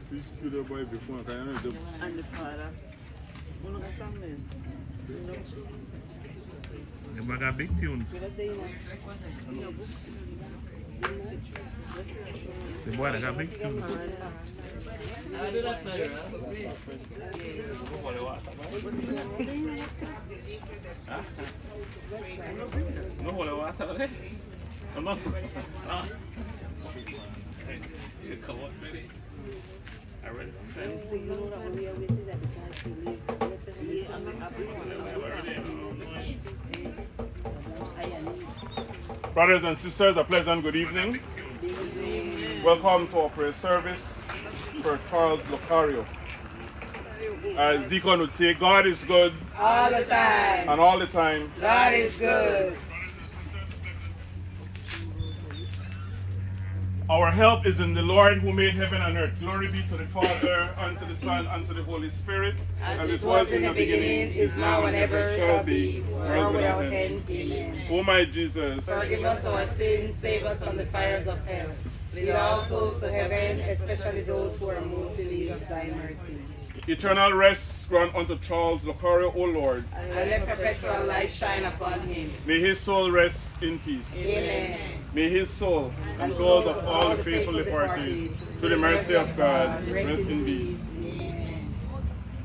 Please cue the boy before I can the And the father. One of the song then. You got big tunes. The boy that got big tunes. No huele water, ¿eh? No. Come on, Betty. I read it. Brothers and sisters, a pleasant good evening. Welcome to our prayer service for Charles Locario. As Deacon would say, God is good. All the time. And all the time. God is good. Our help is in the Lord who made heaven and earth. Glory be to the Father, and to the Son, and to the Holy Spirit. As it was in the beginning, is now, and ever shall be, world without end. Amen. O my Jesus, forgive us our sins, save us from the fires of hell. Lead all souls to heaven, especially those who are most in need of thy mercy. eternal rest grant unto Charles Locario, O Lord. And let perpetual light shine upon him. May his soul rest in peace. Amen. May his soul and souls of all the faithful departed, through the mercy of God, rest in peace.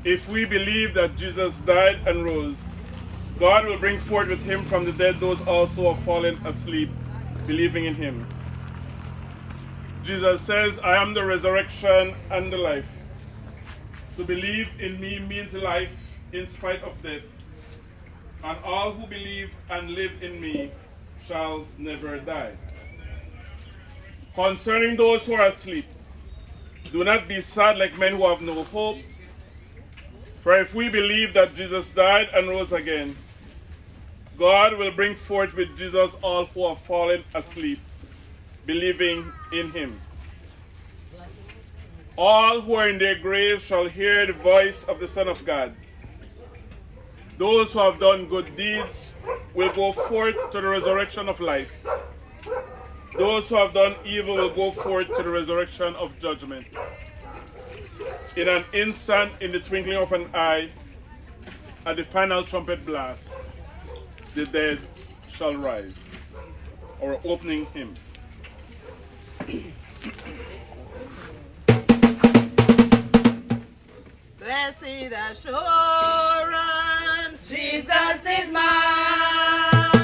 If we believe that Jesus died and rose, God will bring forth with him from the dead those also who have fallen asleep, believing in him. Jesus says, I am the resurrection and the life. To believe in me means life in spite of death. And all who believe and live in me shall never die. Concerning those who are asleep, do not be sad like men who have no hope. For if we believe that Jesus died and rose again, God will bring forth with Jesus all who have fallen asleep, believing in him. All who are in their graves shall hear the voice of the Son of God. Those who have done good deeds will go forth to the resurrection of life. Those who have done evil will go forth to the resurrection of judgment. In an instant, in the twinkling of an eye, at the final trumpet blast, the dead shall rise. Our opening hymn. Blessed assurance, Jesus is mine.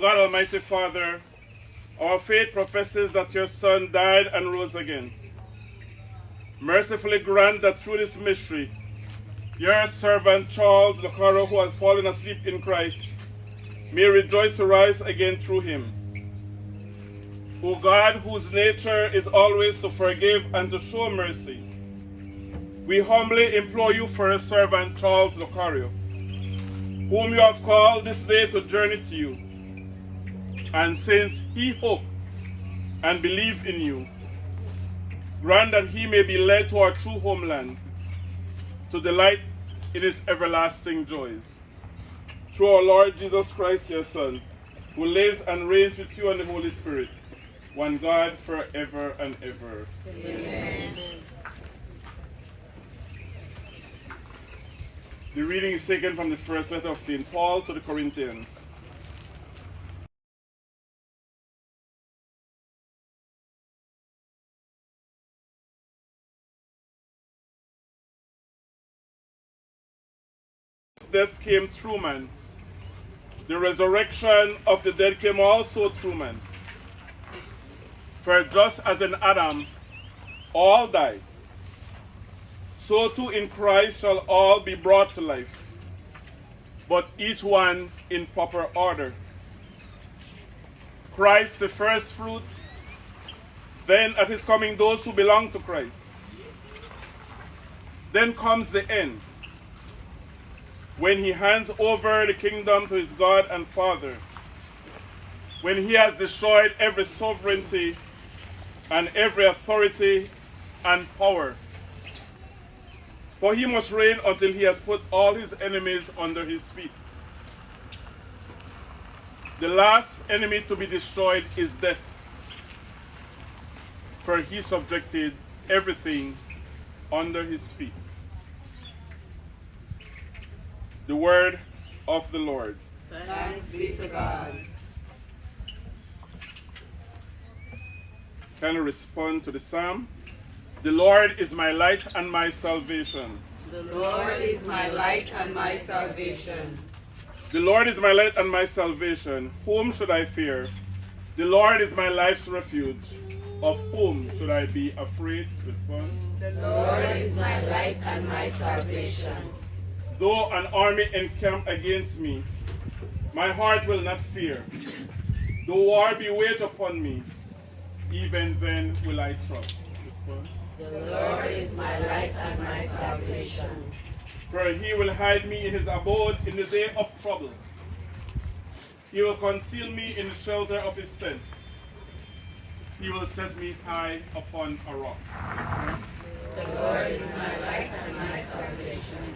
God, Almighty Father, our faith professes that your Son died and rose again. Mercifully grant that through this mystery, your servant Charles Locaro, who has fallen asleep in Christ, may rejoice to rise again through him. O God, whose nature is always to forgive and to show mercy, we humbly implore you for your servant Charles Locario, whom you have called this day to journey to you. And since he hoped and believed in you, grant that he may be led to our true homeland, to delight in its everlasting joys. Through our Lord Jesus Christ, your Son, who lives and reigns with you and the Holy Spirit, one God forever and ever. Amen. The reading is taken from the first letter of St. Paul to the Corinthians. Death came through man. The resurrection of the dead came also through man. For just as in Adam all died, so too in Christ shall all be brought to life, but each one in proper order. Christ the first fruits, then at his coming those who belong to Christ. Then comes the end, when he hands over the kingdom to his God and Father, when he has destroyed every sovereignty and every authority and power. For he must reign until he has put all his enemies under his feet. The last enemy to be destroyed is death, for he subjected everything under his feet. The word of the Lord. Thanks be to God. Can I respond to the psalm? The Lord is my light and my salvation. The Lord is my light and my salvation. The Lord is my light and my salvation. Whom should I fear? The Lord is my life's refuge. Of whom should I be afraid? Respond. The Lord is my light and my salvation. Though an army encamp against me, my heart will not fear. Though war be waged upon me, even then will I trust. Respond. The Lord is my light and my salvation. For he will hide me in his abode in the day of trouble. He will conceal me in the shelter of his tent. He will set me high upon a rock. The Lord is my light and my salvation.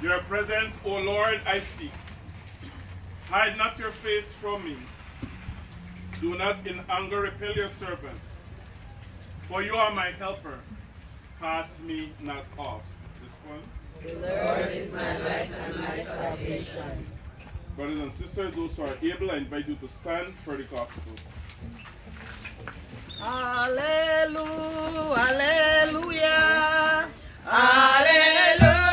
Your presence, O Lord, I seek. Hide not your face from me. Do not in anger repel your servant. For you are my helper. Cast me not off. This one. The Lord is my light and my salvation. Brothers and sisters, those who are able, I invite you to stand for the gospel. Hallelujah, hallelujah, hallelujah.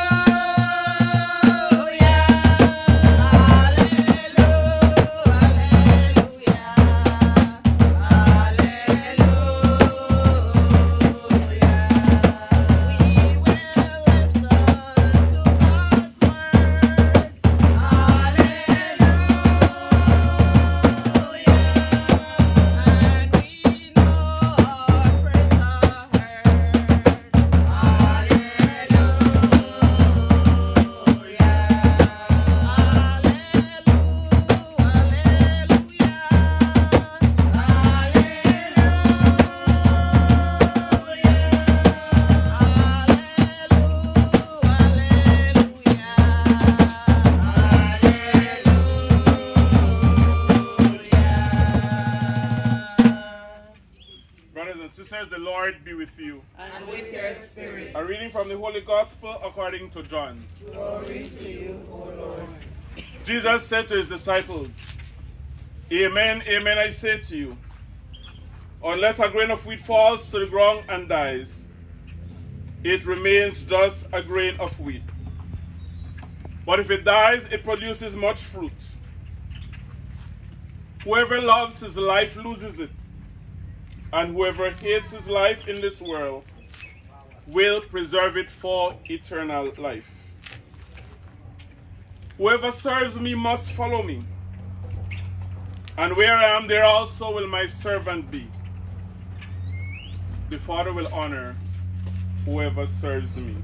The Lord be with you. And with your spirit. A reading from the Holy Gospel according to John. Glory to you, O Lord. Jesus said to his disciples, Amen, amen, I say to you, unless a grain of wheat falls to the ground and dies, it remains just a grain of wheat. But if it dies, it produces much fruit. Whoever loves his life loses it, and whoever hates his life in this world will preserve it for eternal life. Whoever serves me must follow me, and where I am, there also will my servant be. The Father will honor whoever serves me.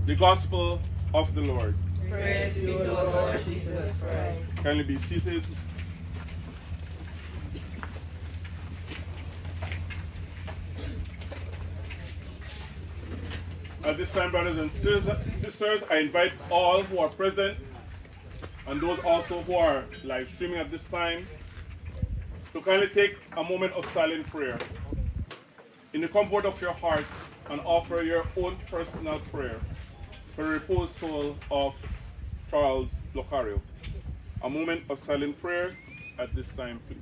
The Gospel of the Lord. Praise be to the Lord Jesus Christ. Kindly be seated. At this time, brothers and sisters, I invite all who are present and those also who are live streaming at this time to kindly take a moment of silent prayer in the comfort of your heart and offer your own personal prayer for the reposed soul of Charles Locario. A moment of silent prayer at this time, please.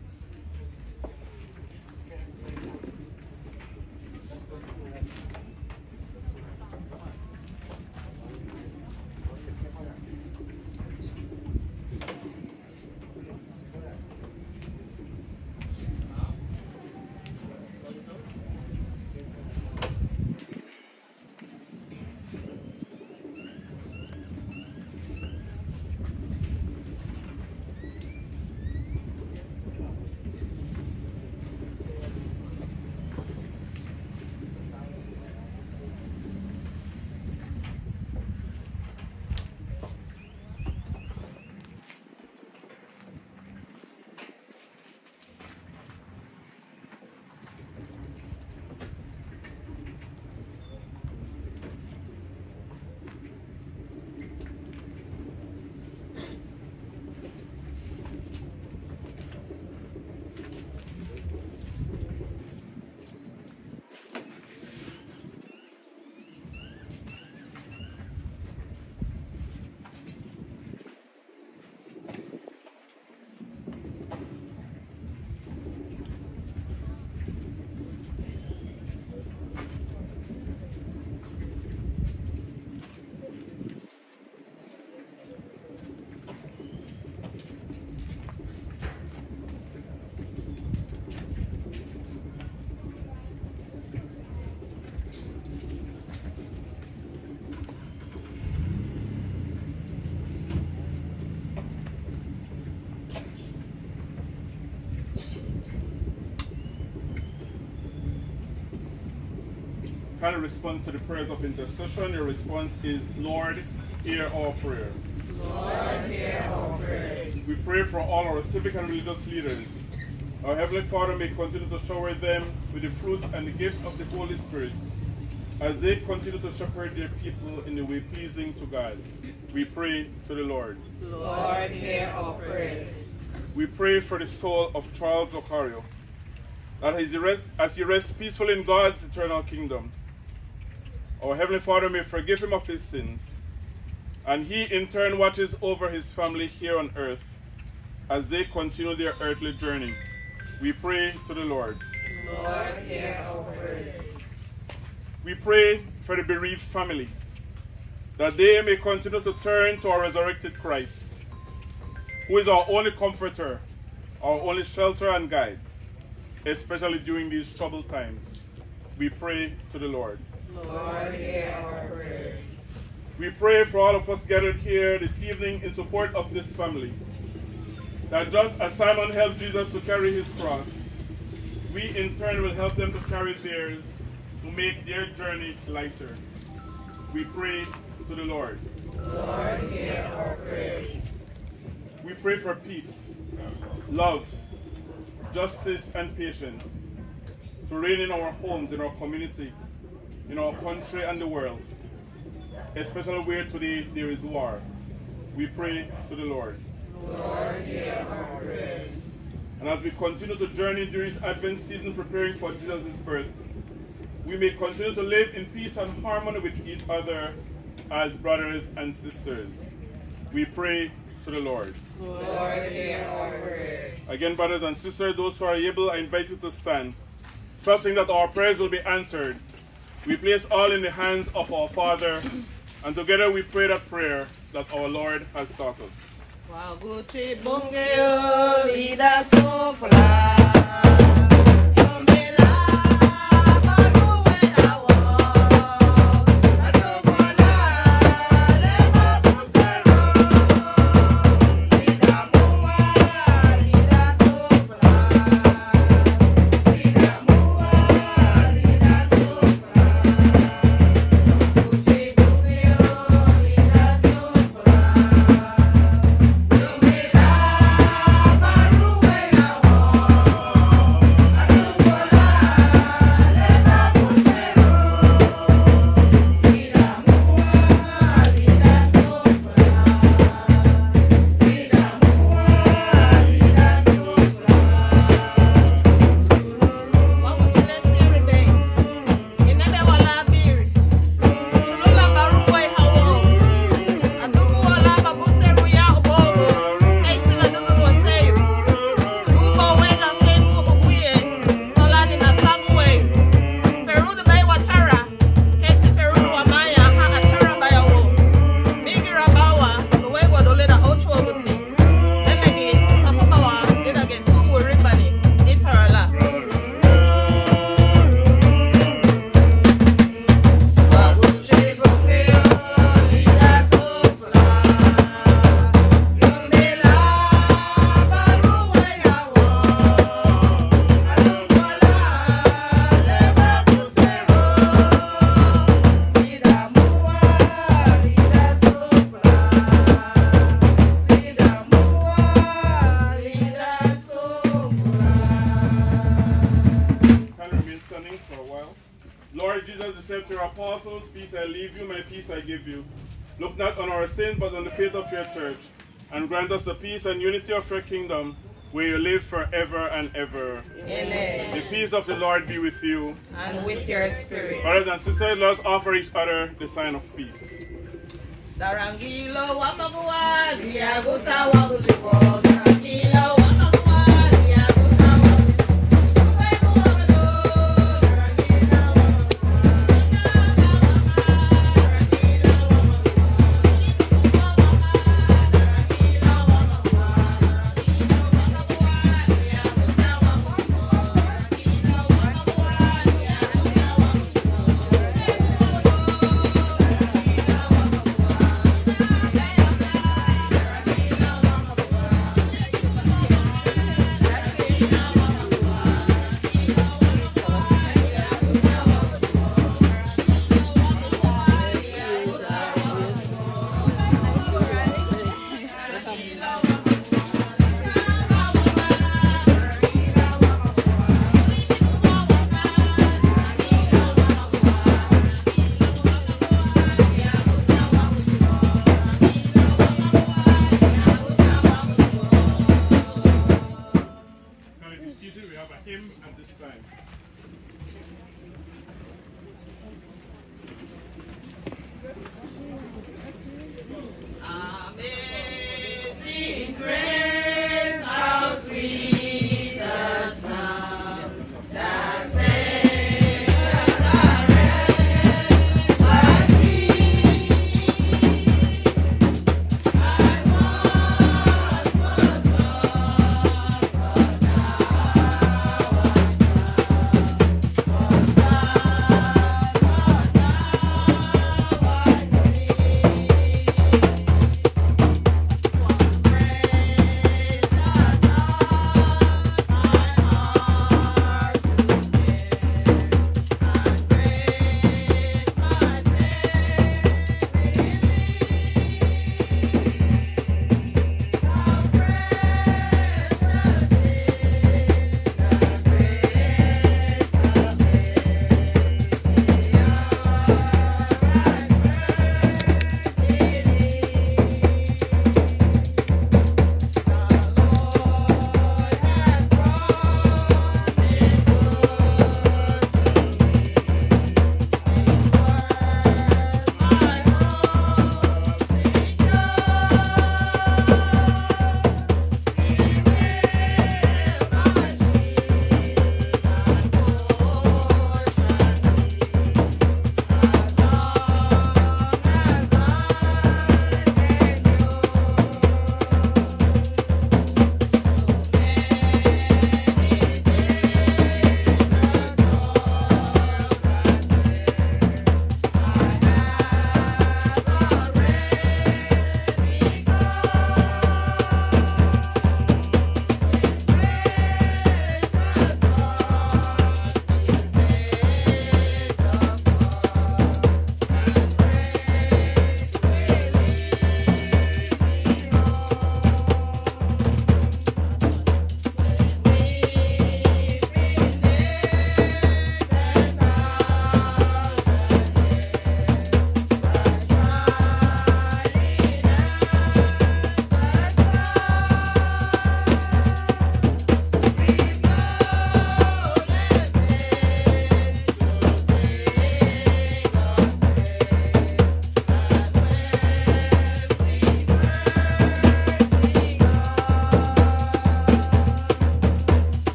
Kind of respond to the prayers of intercession. Your response is, Lord, hear our prayer. Lord, hear our prayers. We pray for all our civic and religious leaders. Our Heavenly Father may continue to shower them with the fruits and the gifts of the Holy Spirit as they continue to shepherd their people in the way pleasing to God. We pray to the Lord. Lord, hear our prayers. We pray for the soul of Charles Locario, that as he rests peacefully in God's eternal kingdom, our Heavenly Father may forgive him of his sins, and he in turn watches over his family here on earth as they continue their earthly journey. We pray to the Lord. Lord, hear our prayers. We pray for the bereaved family, that they may continue to turn to our resurrected Christ, who is our only comforter, our only shelter and guide, especially during these troubled times. We pray to the Lord. Lord, hear our prayers. We pray for all of us gathered here this evening in support of this family, that just as Simon helped Jesus to carry his cross, we in turn will help them to carry theirs to make their journey lighter. We pray to the Lord. Lord, hear our prayers. We pray for peace, love, justice, and patience to reign in our homes, in our community, in our country and the world, especially where today there is war. We pray to the Lord. Lord, hear our prayers. And as we continue to journey during this Advent season preparing for Jesus' birth, we may continue to live in peace and harmony with each other as brothers and sisters. We pray to the Lord. Lord, hear our prayers. Again, brothers and sisters, those who are able, I invite you to stand, trusting that our prayers will be answered. We place all in the hands of our Father, and together we pray that prayer that our Lord has taught us. Waguchi bungeo lida sofla. Lord Jesus, you said to your apostles, peace I leave you, my peace I give you. Look not on our sin, but on the faith of your church, and grant us the peace and unity of your kingdom, where you live forever and ever. Amen. The peace of the Lord be with you. And with your spirit. Brothers and sisters, let us offer each other the sign of peace. Darangilo wamagua liagusa wabuzipo. Darangilo wamagua liagusa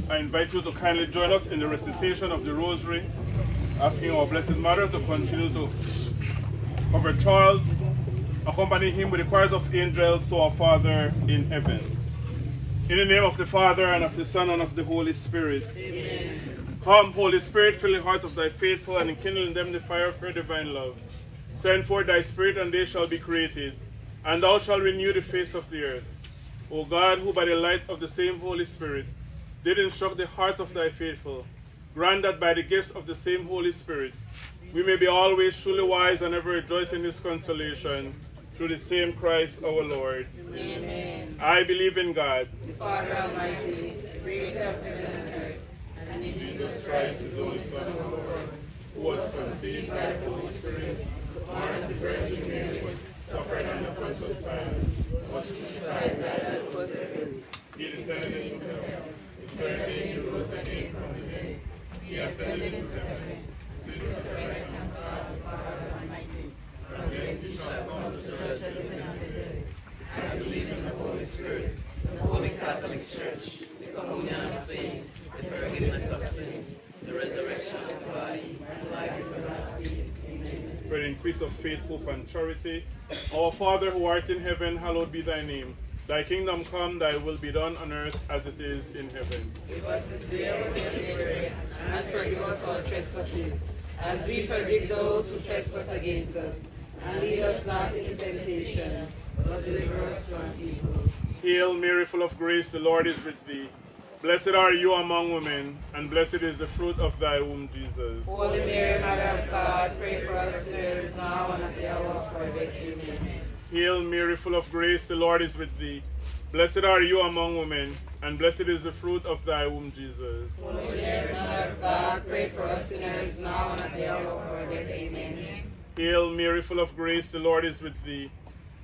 I invite you to kindly join us in the recitation of the Rosary, asking our Blessed Mother to continue to cover Charles, accompany him with the choirs of angels to our Father in heaven. In the name of the Father, and of the Son, and of the Holy Spirit. Amen. Come, Holy Spirit, fill the hearts of thy faithful, and enkindle in them the fire of your divine love. Send forth thy Spirit, and they shall be created, and thou shalt renew the face of the earth. O God, who by the light of the same Holy Spirit did instruct the hearts of thy faithful, grant that by the gifts of the same Holy Spirit we may be always truly wise and ever rejoice in his consolation, through the same Christ our Lord. Amen. I believe in God, The Father Almighty, creator of heaven and earth, and in Jesus Christ, his only Son, our Lord, who was conceived by the Holy Spirit, born of the Virgin Mary, suffered under Pontius Pilate, was crucified, died, and was buried. He descended into hell. The third day he rose again from the dead. He ascended into heaven. Sits at the right hand of God, the Father Almighty. From thence he shall come to judge the living and the dead. I believe in the Holy Spirit, the Holy Catholic Church, the communion of saints, the forgiveness of sins, the resurrection of the body, and life everlasting. Amen. for the increase of faith, hope, and charity. Our Father who art in heaven, hallowed be thy name. Thy kingdom come, thy will be done on earth as it is in heaven. give us this day our daily bread, and forgive us our trespasses, as we forgive those who trespass against us. And lead us not into temptation, but deliver us from evil. Hail Mary, full of grace, the Lord is with thee. Blessed are you among women, and blessed is the fruit of thy womb, Jesus. Holy Mary, Mother of God, pray for us sinners now and at the hour of our death. Amen. Hail Mary, full of grace, the Lord is with thee. Blessed are you among women, and blessed is the fruit of thy womb, Jesus. Holy Mary, Mother of God, pray for us sinners now and at the hour of our death. Amen. Hail Mary, full of grace, the Lord is with thee.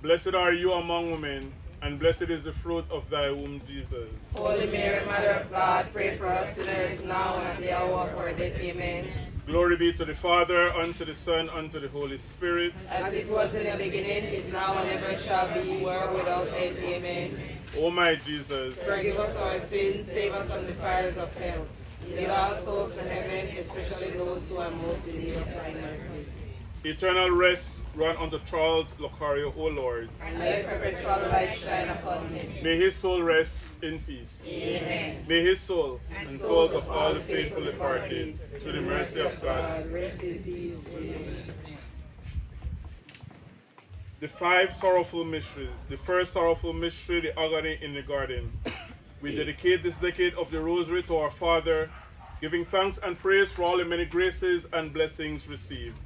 Blessed are you among women, and blessed is the fruit of thy womb, Jesus. Holy Mary, Mother of God, pray for us sinners now and at the hour of our death. Amen. Glory be to the Father, unto the Son, unto the Holy Spirit. As it was in the beginning, is now, and ever shall be, world without end. Amen. O my Jesus, Forgive us our sins, save us from the fires of hell. Lead all souls to heaven, especially those who are most in need of thy mercy. eternal rest run unto Charles Locario, O Lord. And let perpetual light shine upon him. May his soul rest in peace. Amen. May his soul and souls of all the faithful departed, through the mercy of God. Rest in peace. Amen. The five sorrowful mysteries. The first sorrowful mystery, the agony in the garden. We dedicate this decade of the Rosary to our Father, giving thanks and praise for all the many graces and blessings received.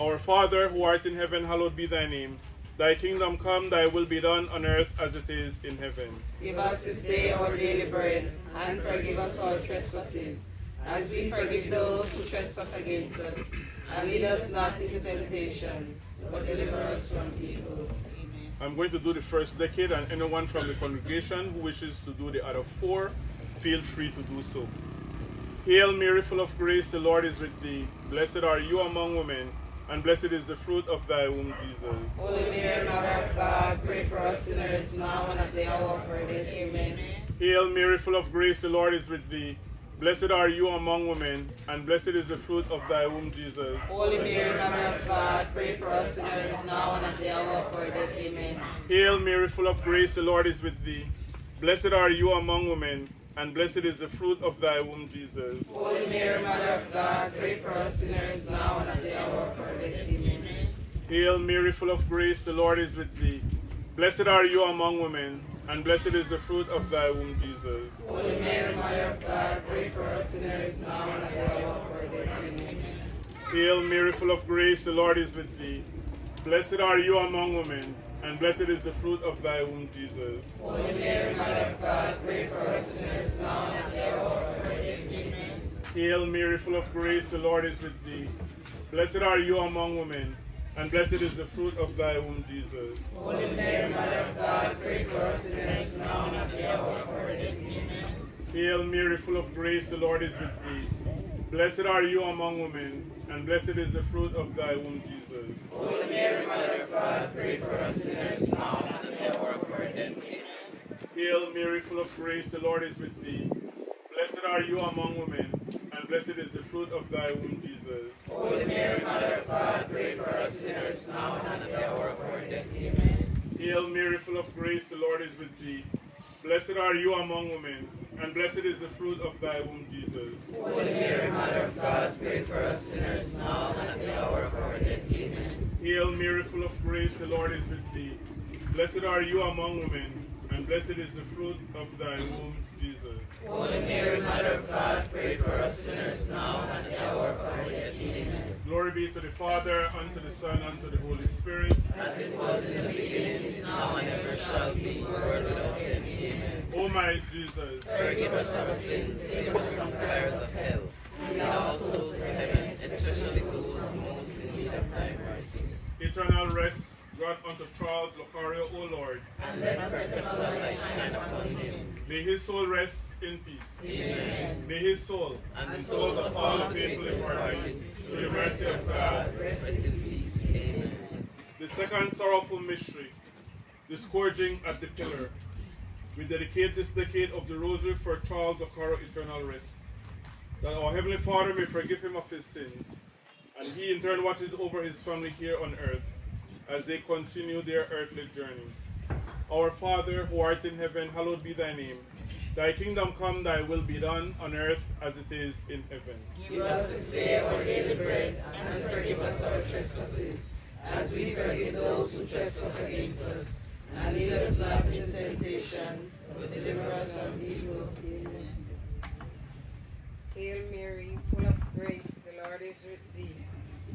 Our Father, who art in heaven, hallowed be thy name. Thy kingdom come, thy will be done on earth as it is in heaven. Give us this day our daily bread, and forgive us our trespasses, as we forgive those who trespass against us. And lead us not into temptation, but deliver us from evil. I'm going to do the first decade, and anyone from the congregation who wishes to do the other four, feel free to do so. Hail Mary, full of grace, the Lord is with thee. Blessed are you among women, and blessed is the fruit of thy womb, Jesus. Holy Mary, Mother of God, pray for us sinners now and at the hour of our death. Amen. Hail Mary, full of grace, the Lord is with thee. Blessed are you among women, and blessed is the fruit of thy womb, Jesus. Holy Mary, Mother of God, pray for us sinners now and at the hour of our death. Amen. Hail Mary, full of grace, the Lord is with thee. Blessed are you among women, and blessed is the fruit of thy womb, Jesus. Holy Mary, Mother of God, pray for us sinners now and at the hour of our death. Amen. Hail Mary, full of grace, the Lord is with thee. Blessed are you among women, and blessed is the fruit of thy womb, Jesus. Holy Mary, Mother of God, pray for us sinners now and at the hour of our death. Amen. Hail Mary, full of grace, the Lord is with thee. Blessed are you among women, and blessed is the fruit of thy womb, Jesus. Holy Mary, Mother of God, pray for us sinners now and at the hour of our death. Amen. Hail Mary, full of grace, the Lord is with thee. Blessed are you among women, and blessed is the fruit of thy womb, Jesus. Holy Mary, Mother of God, pray for us sinners now and at the hour of our death. Amen. Hail Mary, full of grace, the Lord is with thee. Blessed are you among women, and blessed is the fruit of thy womb, Jesus. Holy Mary, Mother of God, pray for us sinners now and at the hour of our death. Amen. Hail Mary, full of grace, the Lord is with thee. Blessed are you among women, and blessed is the fruit of thy womb, Jesus. Holy Mary, Mother of God, pray for us sinners now and at the hour of our death. Amen. Hail Mary, full of grace, the Lord is with thee. Blessed are you among women, and blessed is the fruit of thy womb, Jesus. Holy Mary, Mother of God, pray for us sinners now and at the hour of our death. Amen. Hail Mary, full of grace, the Lord is with thee. Blessed are you among women, and blessed is the fruit of thy womb, Jesus. Holy Mary, Mother of God, pray for us sinners now and at the hour of our death. Amen. Glory be to the Father, and to the Son, and to the Holy Spirit. As it was in the beginning, is now, and ever shall be, world without end. Amen. O my Jesus, Forgive us our sins, save us from fires of hell. Lead all souls to heaven, especially those most in need of thy mercy. eternal rest, grant unto Charles Locario, O Lord. And let perpetual light shine upon him. May his soul rest in peace. Amen. May his soul, And the souls of all the faithful departed, through the mercy of God. Rest in peace. Amen. The second sorrowful mystery, the scourging at the pillar. We dedicate this decade of the Rosary for Charles Locario eternal rest, that our Heavenly Father may forgive him of his sins, and he in turn watches over his family here on earth as they continue their earthly journey. Our Father, who art in heaven, hallowed be thy name. Thy kingdom come, thy will be done on earth as it is in heaven. Give us this day our daily bread, and forgive us our trespasses, as we forgive those who trespass against us. And lead us not into temptation, but deliver us from evil. Amen. Hail Mary, full of grace, the Lord is with thee.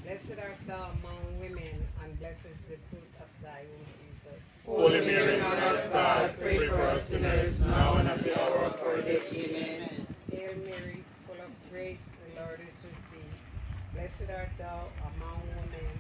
Blessed art thou among women, and blessed is the fruit of thy womb, Jesus. Holy Mary, Mother of God, pray for us sinners now and at the hour of our death. Amen. Hail Mary, full of grace, the Lord is with thee. Blessed art thou among women,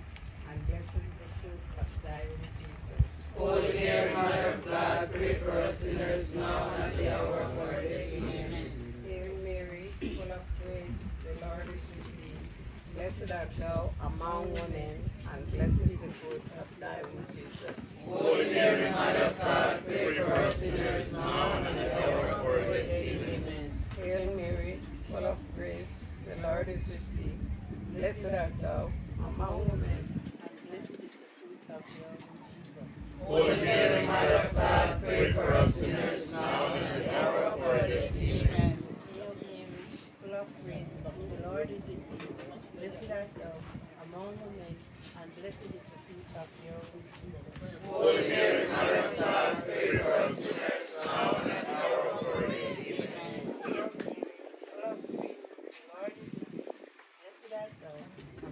and blessed is the fruit of thy womb, Jesus. Holy Mary, Mother of God, pray for us sinners now and at the hour of our death. Amen. Hail Mary, full of grace, the Lord is with thee. Blessed art thou among women, and blessed is the fruit of thy womb, Jesus. Holy Mary, Mother of God, pray for us sinners now and at the hour of our death. Amen. Hail Mary, full of grace, the Lord is with thee. Blessed art thou among women, and blessed is the fruit of your womb, Jesus. Holy Mary, Mother of God, pray for us sinners now and at the hour of our death. Amen. Hail Mary, full of grace, the Lord is with thee. Blessed art thou among women, and blessed is the fruit of your womb, Jesus. Holy Mary, Mother of God, pray for us sinners now and at the hour of our death. Amen. Hail Mary, full of grace, the Lord is with thee. Blessed art thou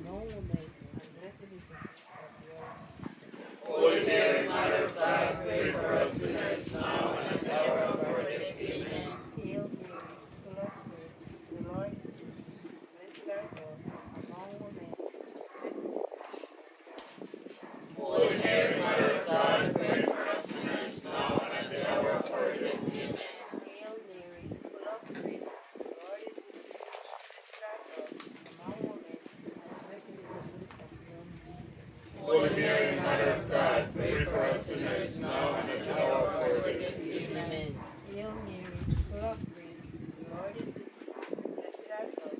among women, and blessed is the fruit of your womb. Holy Mary, Mother of God, pray for us sinners now and at the hour of our death. Amen. Hail Mary, full of grace, the Lord is with thee. Blessed art thou among women, blessed is the Holy Mary, Mother of God, pray for us sinners now and at the hour of our death. Amen. Hail Mary, full of grace, the Lord is with thee. Blessed art thou among women, and blessed is the fruit of your womb, Jesus. Holy Mary, Mother of God, pray for us sinners now and at the hour of our death. Amen. Hail Mary, full of grace, the Lord is with thee. Blessed art thou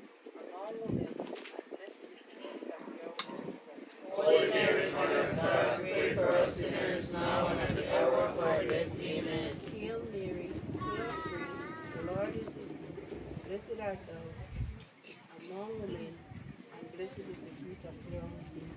among women, and blessed is the fruit of your womb, Jesus. Holy Mary, Mother of God, pray for us sinners now and at the hour of our death. Amen. Hail Mary, full of grace, the Lord is with thee. Blessed art thou among women, and blessed is the fruit of your womb, Jesus.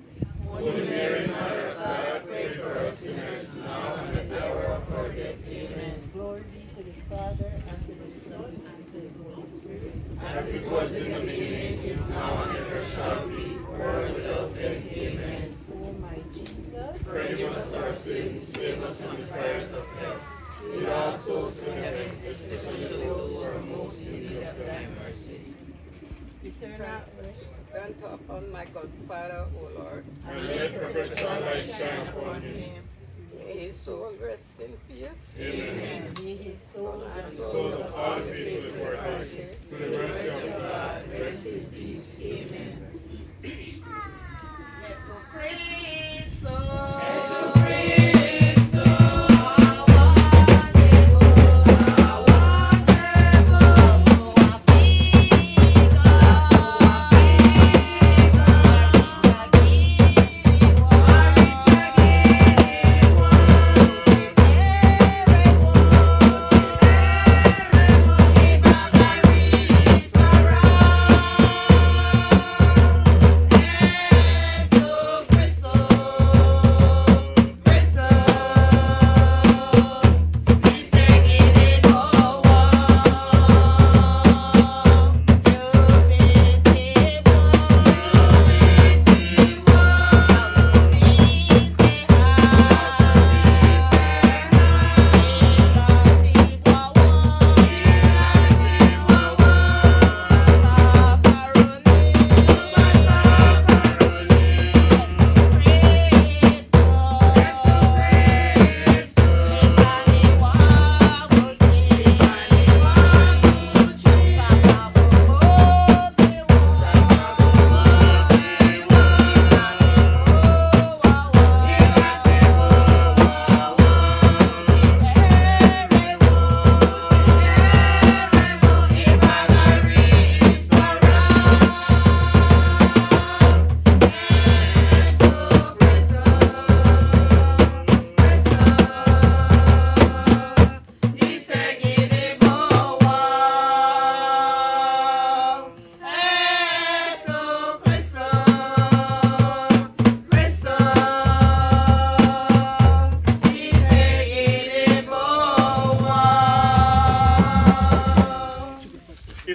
Holy Mary, Mother of God, pray for us sinners now and at the hour of our death. Amen. Glory be to the Father, and to the Son, and to the Holy Spirit. As it was in the beginning, is now, and ever shall be, world without end. Amen. O my Jesus, Forgive us our sins, save us from the fires of hell. Lead all souls to heaven, especially those who are most in need of thy mercy. eternal rest, grant upon my Godfather, O Lord. and let perpetual light shine upon him. May his soul rest in peace. Amen. May his soul and The souls of all the faithful departed, through the mercy of God. Rest in peace. Amen. Jesucristo,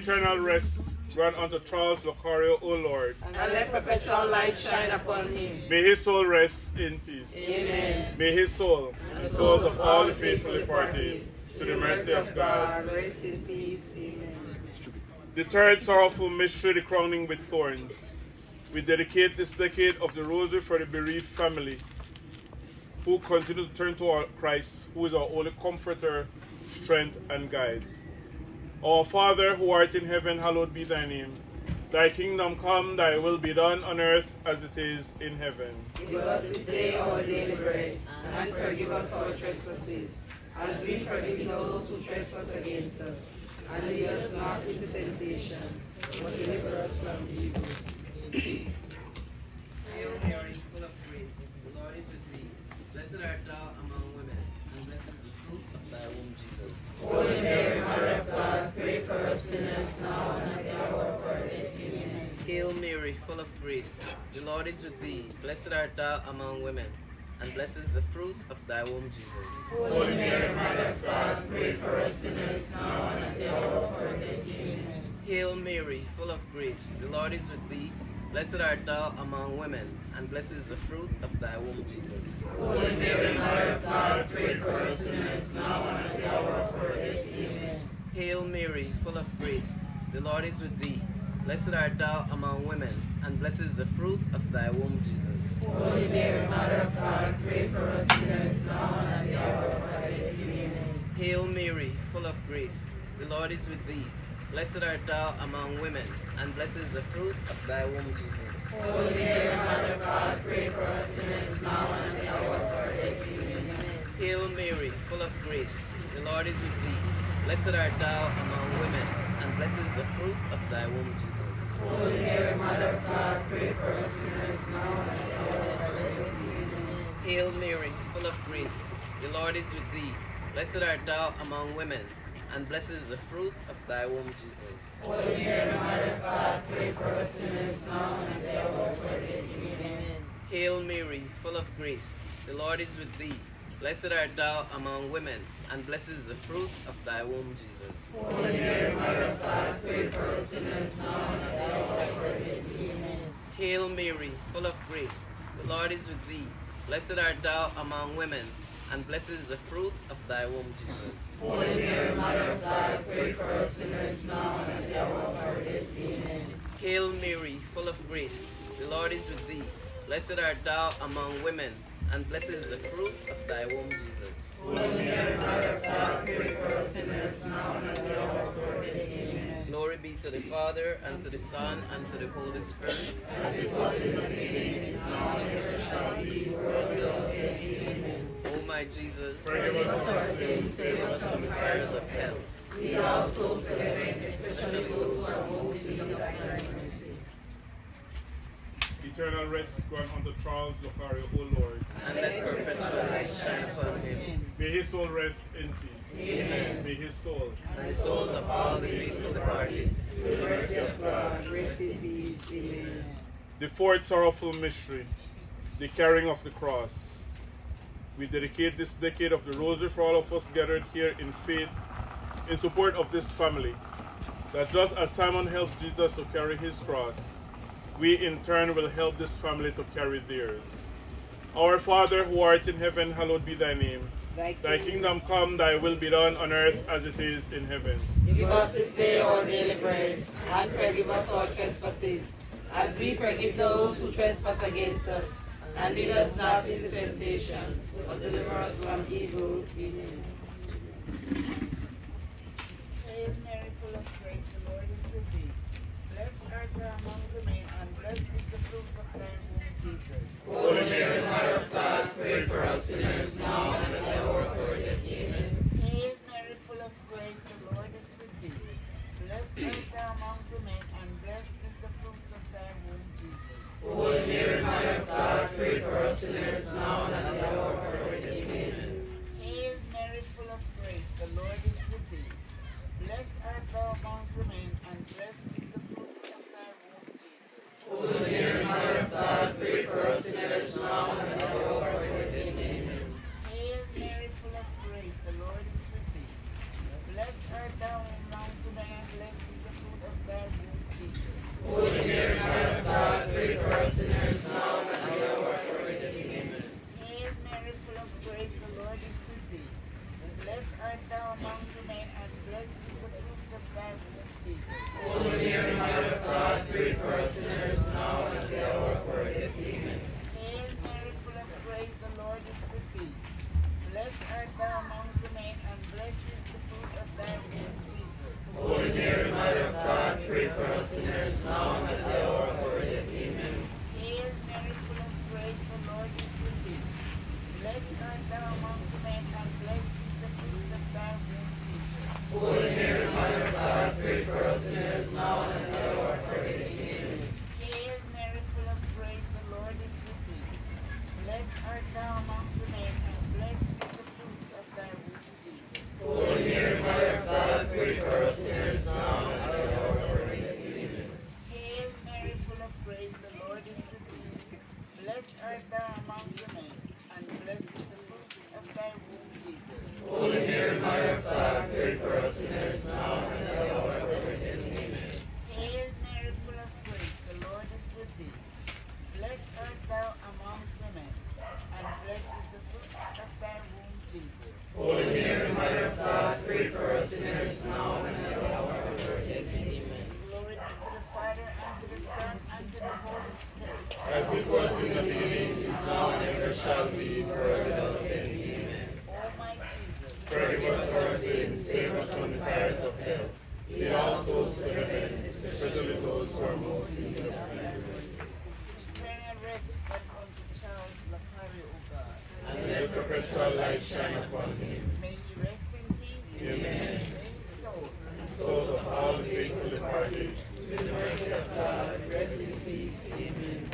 eternal rest grant unto Charles Locario, O Lord. And let perpetual light shine upon him. May his soul rest in peace. Amen. May his soul and the souls of all the faithful departed, to the mercy of God. Rest in peace. Amen. The third sorrowful mystery, the crowning with thorns. We dedicate this decade of the Rosary for the bereaved family who continue to turn to our Christ, who is our only comforter, strength, and guide. Our Father, who art in heaven, hallowed be thy name. Thy kingdom come, thy will be done on earth as it is in heaven. Give us this day our daily bread, and forgive us our trespasses, as we forgive those who trespass against us. And lead us not into temptation, but deliver us from evil. Hail Mary, full of grace, the Lord is with thee. Blessed art thou among women, and blessed is the fruit of thy womb, Jesus. Holy Mary, Mother of God, pray for us sinners now and at the hour of our death. Amen. Hail Mary, full of grace, the Lord is with thee. Blessed art thou among women, and blessed is the fruit of thy womb, Jesus. Holy Mary, Mother of God, pray for us sinners now and at the hour of our death. Amen. Hail Mary, full of grace, the Lord is with thee. Blessed art thou among women, and blessed is the fruit of thy womb, Jesus. Holy Mary, Mother of God, pray for us sinners now and at the hour of our death. Amen. Hail Mary, full of grace, the Lord is with thee. Blessed art thou among women, and blessed is the fruit of thy womb, Jesus. Holy Mary, Mother of God, pray for us sinners now and at the hour of our death. Amen. Hail Mary, full of grace, the Lord is with thee. Blessed art thou among women, and blessed is the fruit of thy womb, Jesus. Holy Mary, Mother of God, pray for us sinners now and at the hour of our death. Amen. Hail Mary, full of grace, the Lord is with thee. Blessed art thou among women, and blessed is the fruit of thy womb, Jesus. Holy Mary, Mother of God, pray for us sinners now and at the hour of our death. Amen. Hail Mary, full of grace, the Lord is with thee. Blessed art thou among women, and blessed is the fruit of thy womb, Jesus. Holy Mary, Mother of God, pray for us sinners now and at the hour of our death. Amen. Hail Mary, full of grace, the Lord is with thee. Blessed art thou among women, and blessed is the fruit of thy womb, Jesus. Holy Mary, Mother of God, pray for us sinners now and at the hour of our death. Amen. Hail Mary, full of grace, the Lord is with thee. Blessed art thou among women, and blessed is the fruit of thy womb, Jesus. Holy Mary, Mother of God, pray for us sinners now and at the hour of our death. Amen. Hail Mary, full of grace, the Lord is with thee. Blessed art thou among women, and blessed is the fruit of thy womb, Jesus. Holy Mary, Mother of God, pray for us sinners now and at the hour of our death. Amen. Glory be to the Father, and to the Son, and to the Holy Spirit. As it was in the beginning, is now, and ever shall be, world without end. Amen. O my Jesus, Forgive us Our sins, save us from the fires of hell. Lead all souls to heaven, especially those who are most in need of thy mercy. eternal rest grant unto Charles Locario, O Lord. and let perpetual light shine upon him. May his soul rest in peace. Amen. May his soul And the souls of all the faithful departed, Through the mercy of God, rest in peace. Amen. The fourth sorrowful mystery, the carrying of the cross. We dedicate this decade of the Rosary for all of us gathered here in faith in support of this family, that just as Simon helped Jesus to carry his cross, we in turn will help this family to carry theirs. Our Father who art in heaven, hallowed be thy name. Thy kingdom come, thy will be done on earth as it is in heaven. Give us this day our daily bread, and forgive us our trespasses, as we forgive those who trespass against us. And lead us not into temptation, but deliver us from evil. Amen. Hail Mary, full of grace, the Lord is with thee. Blessed art thou among women, and blessed is the fruit of thy womb, Jesus. Holy Mary, Mother of God, pray for us sinners now and at the hour of our death. Amen. Hail Mary, full of grace, the Lord is with thee. Blessed art thou among women, and blessed is the fruit of thy womb, Jesus. Holy Mary, Mother of God, pray for us sinners now and at the hour of our death. Amen. Hail Mary, full of grace, the Lord is with thee. Blessed art thou among women, and blessed is the fruit of thy womb, Jesus. Holy Mary, Mother of God, pray for us sinners now and at the hour of our death. Amen. Hail Mary, full of grace, the Lord is with thee. Blessed art thou among women, and blessed is the fruit blessed is the fruit of thy womb, Jesus. Holy Mary, Mother of God, pray for us sinners now and at the hour of our death. Amen. Hail Mary, full of grace, the Lord is with thee. Blessed art thou among women, and blessed is the fruit of thy womb, Jesus. Holy Mary, Mother of God, pray for us sinners now and at the hour of our death. Amen. Hail Mary, full of grace, the Lord is with thee. Blessed art thou among women, and blessed is the fruit of thy womb, Jesus. Holy Mary, Mother of God, pray for us sinners now and at the hour of our death. Amen. Hail Mary, full of grace, the Lord is with thee. Blessed art thou among women, and blessed is the fruit of thy womb, Jesus. Holy Mary, Mother of God, pray for us sinners now and at the hour of our death. Amen. Hail Mary, full of grace, the Lord is with thee. Blessed art thou among women, and blessed is the fruit of thy womb, Jesus. Holy Mary, Mother of God, pray for us sinners now and at the hour of our death. Amen. Hail Mary, full of grace, the Lord is with thee. Blessed art thou among women, and blessed is the fruit of thy womb, Jesus. Holy Mary, Mother of God, pray for us sinners now and at the hour of our death. Amen. Glory be to the Father, and to the Son, and to the Holy Spirit. As it was in the beginning, is now, and ever shall be, world without end. Amen. O my Jesus, Forgive us our sins, save us from the fires of hell. Lead all souls to heaven, especially those who are most in need of thy mercy. eternal rest unto Charles Lacari, O God. And let perpetual light shine upon him. May he rest in peace. Amen. May his soul. Souls of all the faithful departed, through the mercy of God, rest in peace. Amen.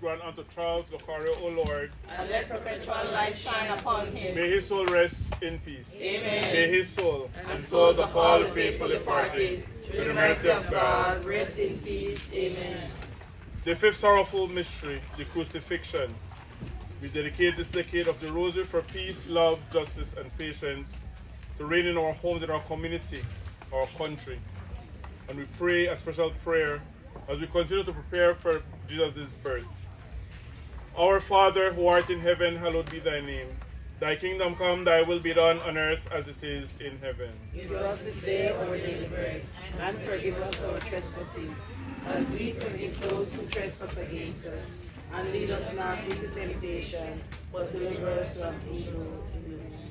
grant unto Charles Locario, O Lord. And let perpetual light shine upon him. May his soul rest in peace. Amen. May his soul And souls of all the faithful departed, through the mercy of God, rest in peace. Amen. The fifth sorrowful mystery, the crucifixion. We dedicate this decade of the Rosary for peace, love, justice, and patience to reign in our homes, in our community, our country. And we pray a special prayer as we continue to prepare for Jesus' birth. Our Father, who art in heaven, hallowed be thy name. Thy kingdom come, thy will be done on earth as it is in heaven. Give us this day our daily bread, and forgive us our trespasses, as we forgive those who trespass against us. And lead us not into temptation, but deliver us from evil. Amen.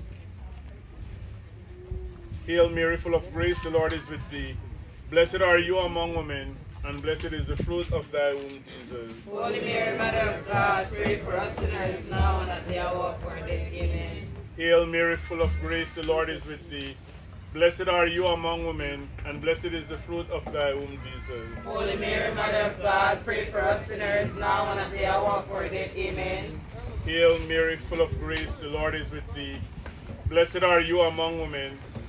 Hail Mary, full of grace, the Lord is with thee. Blessed are you among women, and blessed is the fruit of thy womb, Jesus. Holy Mary, Mother of God, pray for us sinners now and at the hour of our death. Amen. Hail Mary, full of grace, the Lord is with thee. Blessed are you among women, and blessed is the fruit of thy womb, Jesus. Holy Mary, Mother of God, pray for us sinners now and at the hour of our death. Amen. Hail Mary, full of grace, the Lord is with thee. Blessed are you among women,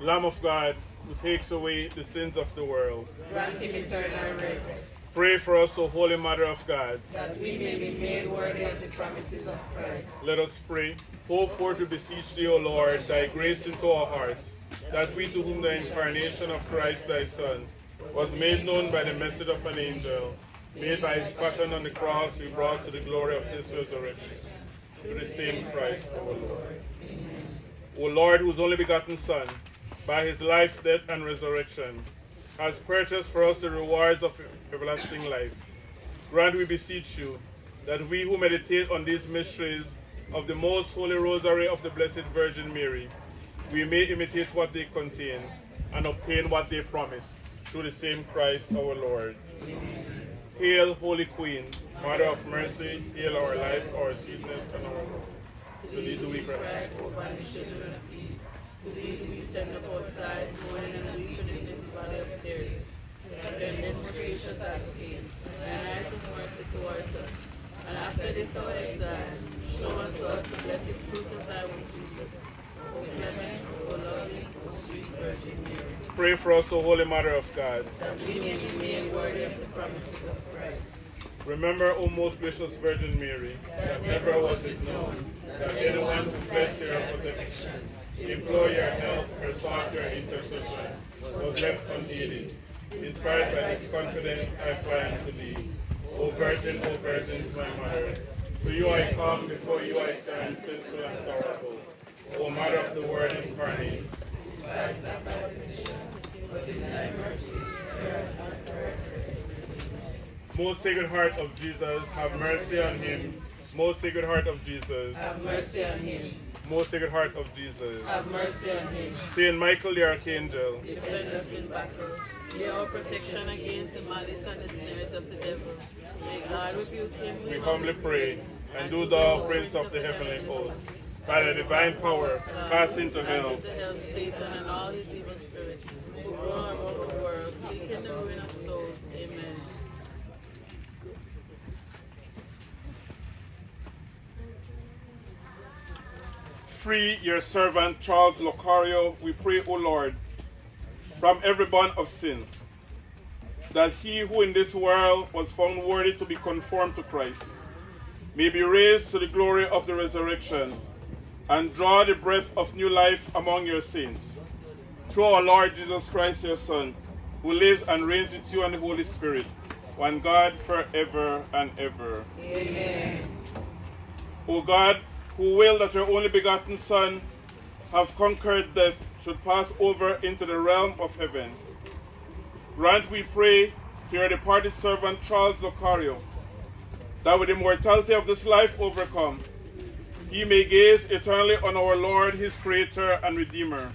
Lamb of God, who takes away the sins of the world, Grant him eternal rest. Pray for us, O Holy Mother of God. that we may be made worthy of the promises of Christ. Let us pray. Pour forth, we beseech thee, O Lord, thy grace into our hearts, that we to whom the incarnation of Christ thy Son was made known by the message of an angel, made by his passion on the cross, be brought to the glory of his resurrection. Through the same Christ our Lord. O Lord, whose only begotten Son, by his life, death, and resurrection, has purchased for us the rewards of everlasting life, grant, we beseech you, that we who meditate on these mysteries of the most holy rosary of the Blessed Virgin Mary, we may imitate what they contain and obtain what they promise, through the same Christ our Lord. Amen. Hail, Holy Queen, Mother of mercy, hail our life, our sweetness, and our hope. To thee do we cry. To thee do we send up our sighs, mourning and weeping in this valley of tears. And then most gracious Advocate, thine eyes of mercy towards us. And after this our exile, show unto us the blessed fruit of thy womb, Jesus. O clement, O loving, O sweet Virgin Mary. Pray for us, O Holy Mother of God, that we may be made worthy of the promises of Christ. Remember, O most gracious Virgin Mary, that never was it known that anyone who fled to your protection, implored your help, or sought your intercession, was left unaided. Inspired by this confidence, I fly unto thee. O Virgin, my Mother, to you I come, before you I stand, sinful and sorrowful. O Mother of the Word incarnate, despise not my petition, but in thy mercy, hear and answer. Most Sacred Heart of Jesus, have mercy on him. Most Sacred Heart of Jesus, have mercy on him. Most Sacred Heart of Jesus, have mercy on him. Saint Michael the Archangel, defend us in battle. Be our protection against the malice and the snares of the devil. May God rebuke him. We humbly pray, and do thou, Prince of the heavenly host, by the divine power, cast into hell Satan and all his evil spirits, who roam about the world, seeking the ruin of souls. Amen. Free your servant Charles Locario, we pray, O Lord, from every bond of sin, that he who in this world was found worthy to be conformed to Christ may be raised to the glory of the resurrection and draw the breath of new life among your saints. Through our Lord Jesus Christ, your Son, who lives and reigns with you and the Holy Spirit, one God, forever and ever. Amen. O God, who will that your only begotten Son have conquered death should pass over into the realm of heaven, grant, we pray, to your departed servant Charles Locario, that with the mortality of this life overcome, he may gaze eternally on our Lord, his Creator and Redeemer.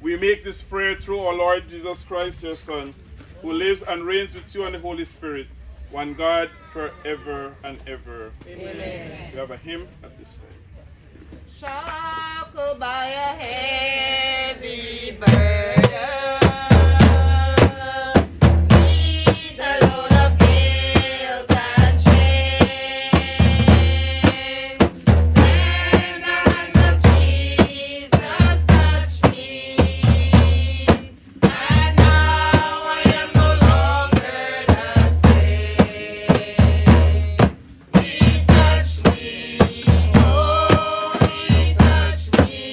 We make this prayer through our Lord Jesus Christ, your Son, who lives and reigns with you and the Holy Spirit, one God, forever and ever. Amen. We have a hymn at this time. Shackled by a heavy burden, needs a load of guilt and shame. Then the hands of Jesus touch me, and now I am no longer the same. He touched me, oh, he touched me.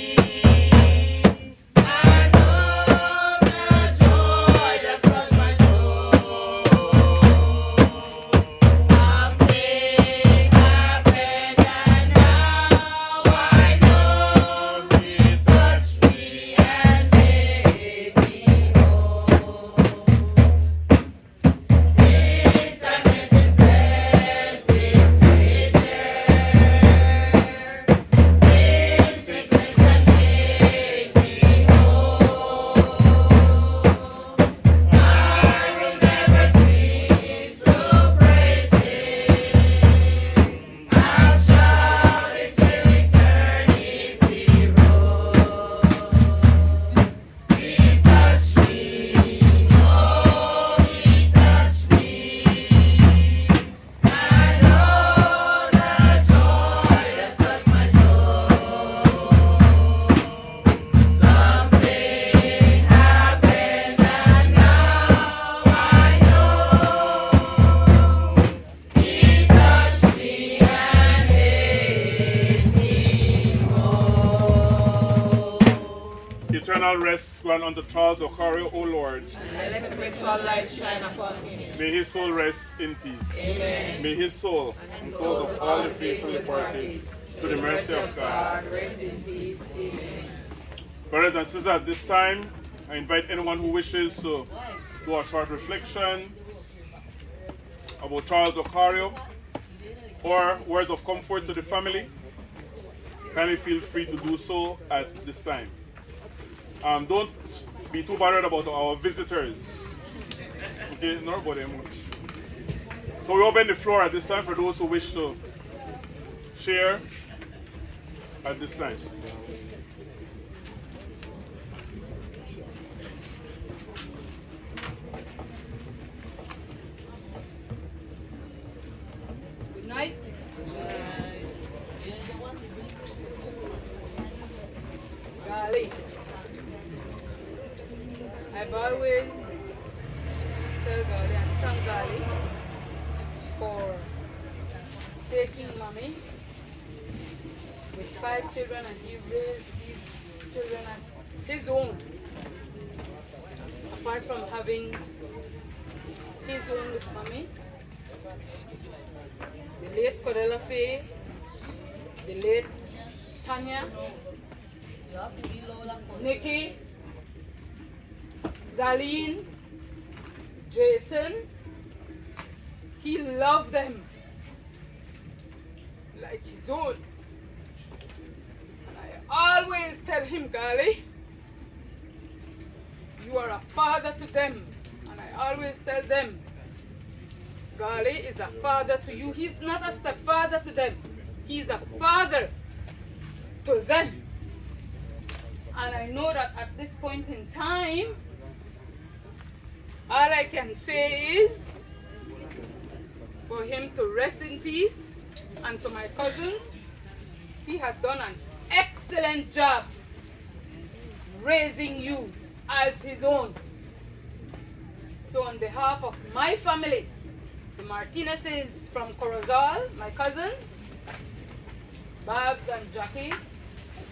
eternal rest grant unto Charles Ocario, O Lord. And let perpetual light shine upon him. May his soul rest in peace. Amen. May his soul and souls of all the faithful departed to the mercy of God. Rest in peace. Amen. Brothers and sisters, at this time, I invite anyone who wishes to do a short reflection about Charles Ocario or words of comfort to the family. Kindly feel free to do so at this time. Don't be too bothered about our visitors. Okay, not about them. So we open the floor at this time for those who wish to share at this time. Good night. Golly. I've always tell Golly and thank Golly for taking mommy with 5 children, and he raised these children as his own. Apart from having his own with mommy, the late Cordella Faye, the late Tanya, Nikki, Zaline, Jason, he loved them like his own. And I always tell him, Golly, you are a father to them. And I always tell them, Golly is a father to you. He's not a stepfather to them. He's a father to them. And I know that at this point in time, all I can say is for him to rest in peace. And to my cousins, he has done an excellent job raising you as his own. So on behalf of my family, the Martinezes from Corozal, my cousins, Babs and Jackie,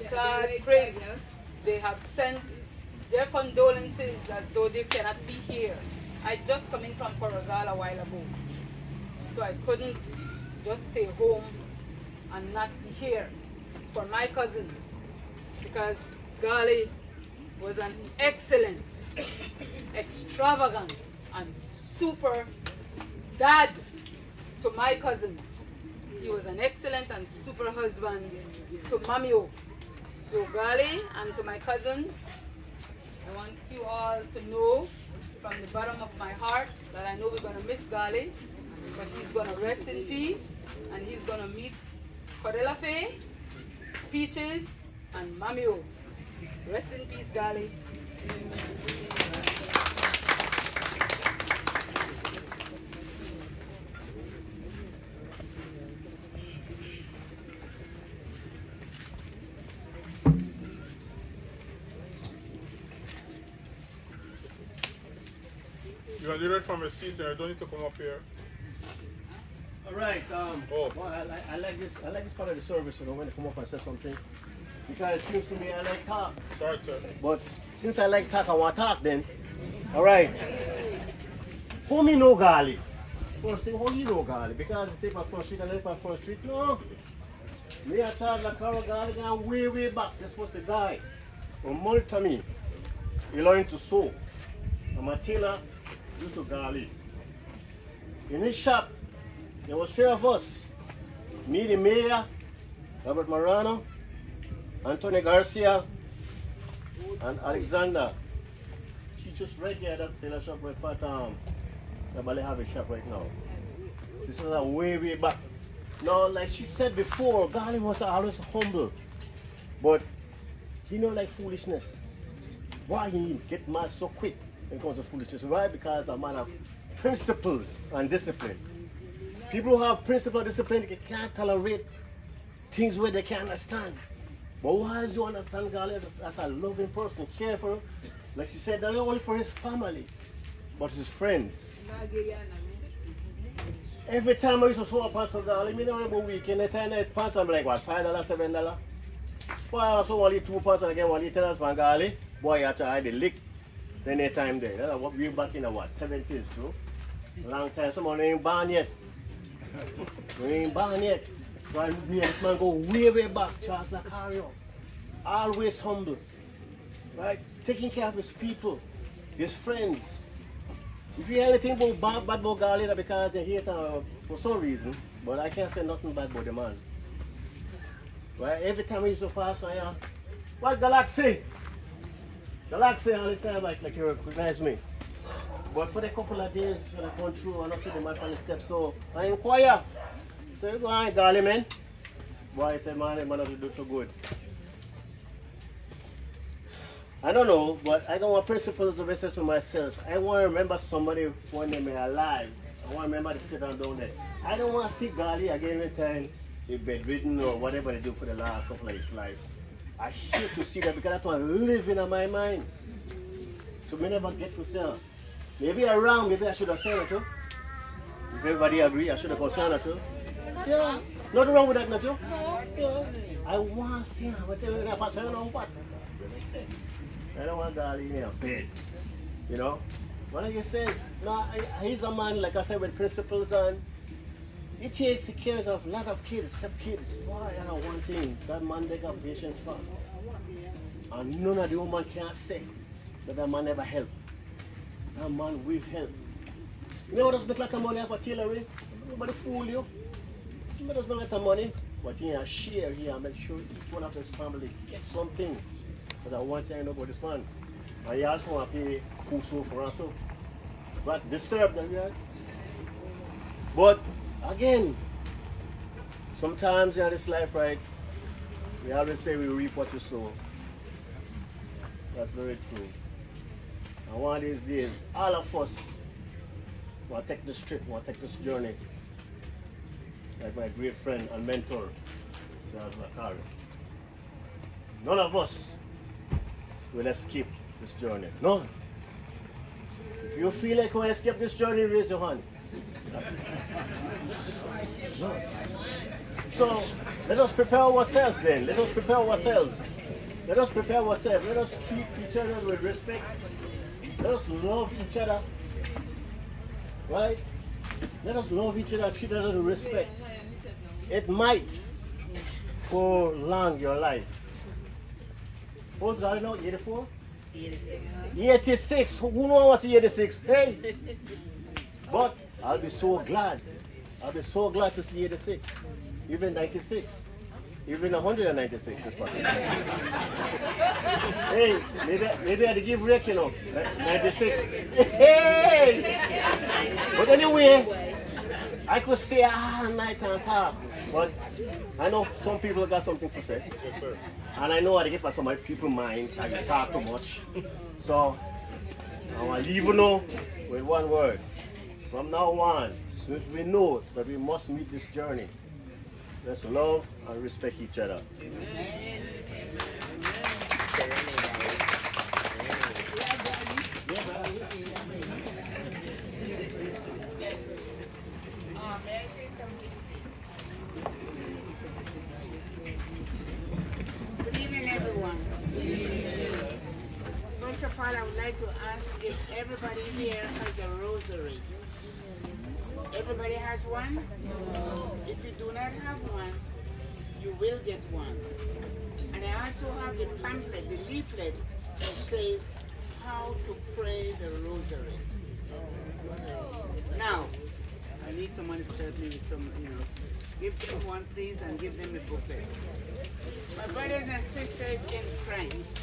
Claude, Chris, they have sent their condolences as though they cannot be here. I just come in from Corozal a while ago, so I couldn't just stay home and not be here for my cousins, because Golly was an excellent, extravagant, and super dad to my cousins. He was an excellent and super husband to Mamio. So Golly and to my cousins, I want you all to know from the bottom of my heart that I know we're going to miss Golly, but he's going to rest in peace, and he's going to meet Cordella Faye, Peaches, and Mamio. Rest in peace, Golly. You are direct from a seat, and you don't need to come up here. All right. Well, I like this. I like this part of the service. You know, when they come up and say something, because it seems to me I like talk. Sorry, sir. But since I like talk, I want to talk. Then, all right. Who me know Golly? First thing, how you know Golly? Because you say by Front Street, I live by Front Street. No. Me and Charles Ocario Golly going way back. This was the guy who monitor me. He learned to sew. I'm a tailor due to Golly. In his shop, there was 3 of us. Me, the mayor, Robert Marano, Antonio Garcia, and Alexander. She just right there at that tailor shop right at the Bali have a shop right now. This was a way back. Now, like she said before, Golly was always humble. But he know like foolishness. Why he get mad so quick when it comes to foolishness? Why? Because the man have principles and discipline. People who have principle and discipline, they can't tolerate things where they can't understand. But why do you understand Golly as a loving person, careful? Like she said, not only for his family, but his friends. Every time I used to show up pants of Golly, I remember weekend, at time pants, I'm like, what, $5, $7? Well, I also want to 2 pants and again want to $10 from Golly. boy after I the lick, then time there. That's what we back in a what, 70s, true? Long time, someone ain't born yet. We ain't born yet. But me and this man go way back, Charles Lacario. Always humble. Right? Taking care of his people, his friends. If you hear anything about bad about Gali, that's because they hate him for some reason, but I can't say nothing bad about the man. Right? Every time he used to pass, what Galaxy? Galaxy all the time, like you recognize me. But for the couple of days when I come through, I don't see the man on the steps, so I inquire. So you go on, Gali, man. Boy, I said, man, the man doesn't do so good. I don't know, but I don't want principles of respect to myself. I want to remember somebody when they're alive. I want to remember to sit down there. I don't want to see Gali again every time they're bedridden or whatever they do for the last couple of his life. I hate to see that because that's what living in my mind. So we never get to say, maybe around, maybe I should have said it too. If everybody agree, I should have concerned it too. Yeah, nothing wrong with that, not you? Yeah. I want to see him, but they're going to know what. I don't want Gali in a bed, you know. But like I said, no, he's a man, like I said, with principles, and he takes care of a lot of kids, step-kids. Boy, I know one thing, that man they got patience for. And none of the woman can say that man never help. That man will help. You know what does make like a money for tailoring? Nobody fool you. He does make like a money, but he has share here and make sure each one of his family gets something. But I want to know about this man. And he also want to pay Kuso for him too. But disturbed them, yeah. But again, sometimes in this life, right, we always say we reap what we sow. That's very true. And one of these days, all of us want to take this trip, want to take this journey. Like my great friend and mentor, Charles Lacario. None of us will escape this journey. None. If you feel like you escape this journey, raise your hand. None. So let us prepare ourselves then. Let us prepare ourselves. Let us prepare ourselves. Let us treat each other with respect. Let us love each other. Right? Let us love each other, treat each other with respect. It might prolong your life. What's going on? 84? 86. 86. Who knows what's 86? Hey! But I'll be so glad. I'll be so glad to see 86. Even 96. Even 196 is possible. Hey, maybe I'd give Rick, you know, 96. Hey! But anyway, I could stay all night and talk. But I know some people got something to say. Yes, sir. And I know how to get back to my people's mind. I can talk too much. So I want to leave you know with one word. From now on, since we know that we must meet this journey, let's love and respect each other. Amen. Good evening, everyone. First of all, I would like to ask if everybody here has a rosary. Everybody has one? If you do not have one, you will get one. And I also have the pamphlet, the leaflet that says how to pray the rosary. Now, I need someone to help me with some, give them one please and give them the booklet. My brothers and sisters in Christ,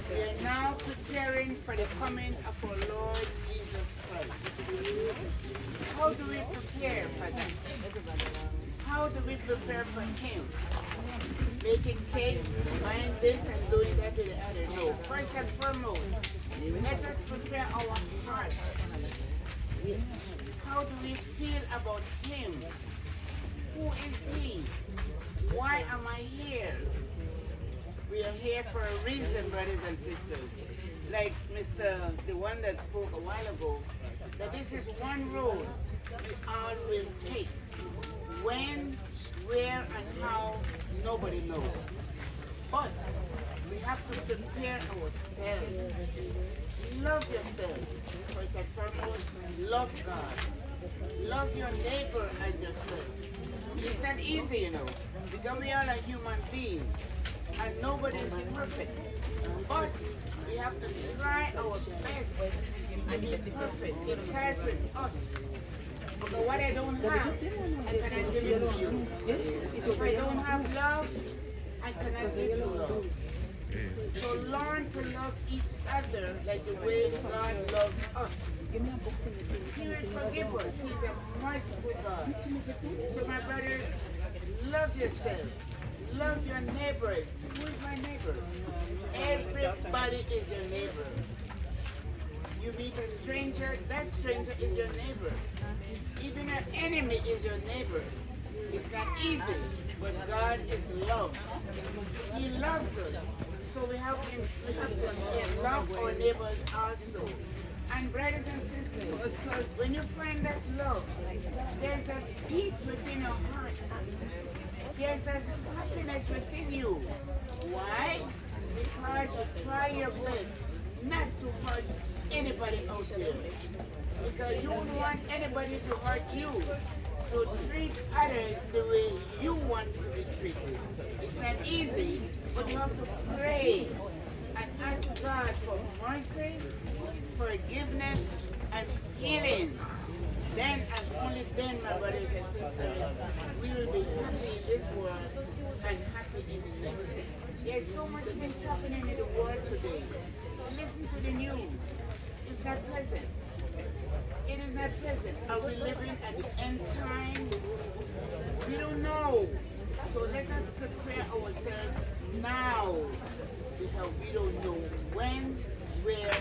we are now preparing for the coming of our Lord Jesus Christ. How do we prepare for that? How do we prepare for Him? Making cakes, buying this and doing that to the other? No. First and foremost, let us prepare our hearts. How do we feel about Him? Who is He? Why am I here? We are here for a reason, brothers and sisters. Like the one that spoke a while ago, that this is one road we all will take. When, where, and how, nobody knows. But we have to prepare ourselves. Love yourself. First and foremost, love God. Love your neighbor as yourself. It's not easy, you know, because we are like human beings and nobody is perfect. But we have to try our best and be perfect. It starts with us. Because what I don't have, I cannot give it to you. If I don't have love, I cannot give you love. So learn to love each other like the way God loves us. He will forgive us. He's a merciful God. So my brothers, love yourself. Love your neighbors. Who is my neighbor? Everybody is your neighbor. You meet a stranger, that stranger is your neighbor. Even an enemy is your neighbor. It's not easy, but God is love. He loves us. So we have to love our neighbors also. And brothers and sisters, when you find that love, there's that peace within your heart. There's that happiness within you. Why? Because you try your best not to hurt anybody out there. Because you don't want anybody to hurt you. So treat others the way you want to be treated. It's not easy, but you have to pray and ask God for mercy, forgiveness, and healing. Then and only then, my brothers and sisters, we will be happy in this world and happy in the next. There's so much things happening in the world today. Listen to the news. It's not pleasant. It is not pleasant. Are we living at the end time? We don't know. So let us prepare ourselves now, because we don't know when, where,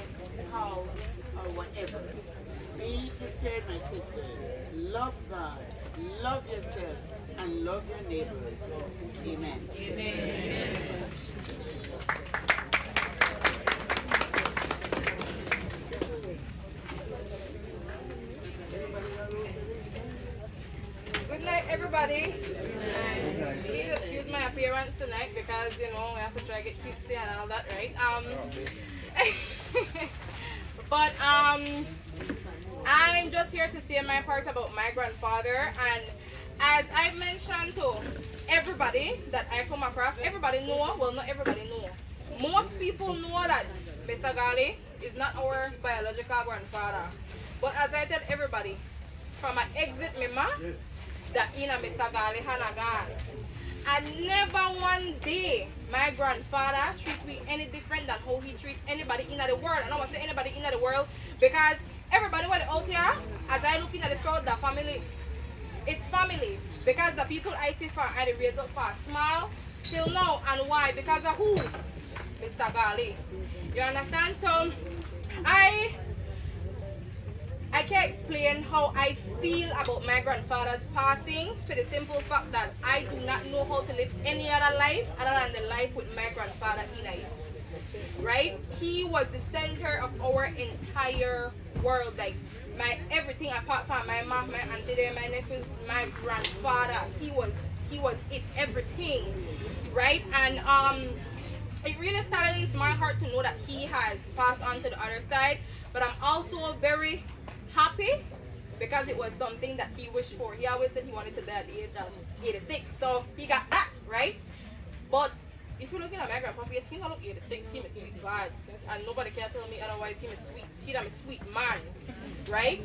how, or whatever. Be prepared, my sister. Love God, love yourselves, and love your neighbors. Amen. Amen. Good night, everybody. Please excuse my appearance tonight because, you know, we have to try to get cutesy and all that, right? But I'm just here to say my part about my grandfather. And as I mentioned to everybody that I come across, everybody know, well, not everybody know. Most people know that Mr. Gali is not our biological grandfather. But as I tell everybody, from an exit mema, that in a Mr. Gali Hanagan. And never one day my grandfather treat me any different than how he treats anybody in the world. And I want to say anybody in the world because everybody was out here, as I look into the crowd, the family, it's family. Because the people I see for and they raise up for small till now. And why? Because of who? Mr. Gali. You understand? So I can't explain how I feel about my grandfather's passing for the simple fact that I do not know how to live any other life other than the life with my grandfather in it. Right? He was the center of our entire world. Like my everything apart from my mom, my auntie, my nephews, my grandfather. He was it, everything. Right? And it really saddens my heart to know that he has passed on to the other side. But I'm also very happy because it was something that he wished for. He always said he wanted to die at the age of 86. So he got that, right? But if you're looking at my grandpa, yes, he not look 86, he is sweet bad. And nobody can tell me otherwise, he is sweet. He is a sweet man, right?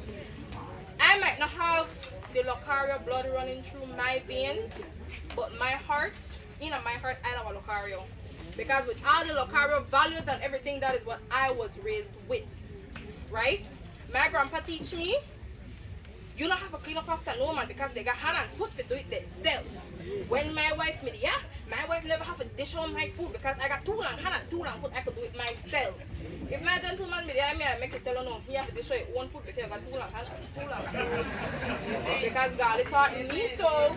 I might not have the Locario blood running through my veins, but my heart, in my heart, I have a Locario. Because with all the Locario values and everything, that is what I was raised with, right? My grandpa teach me, you don't have to clean up after no man because they got hand and foot to do it themselves. When my wife made it, my wife never have to dish on my food because I got too long hand and too long foot, I could do it myself. If my gentleman made it, I make it tell her no, he have to dish on one foot because I got too long hand and too long foot. Because God taught me so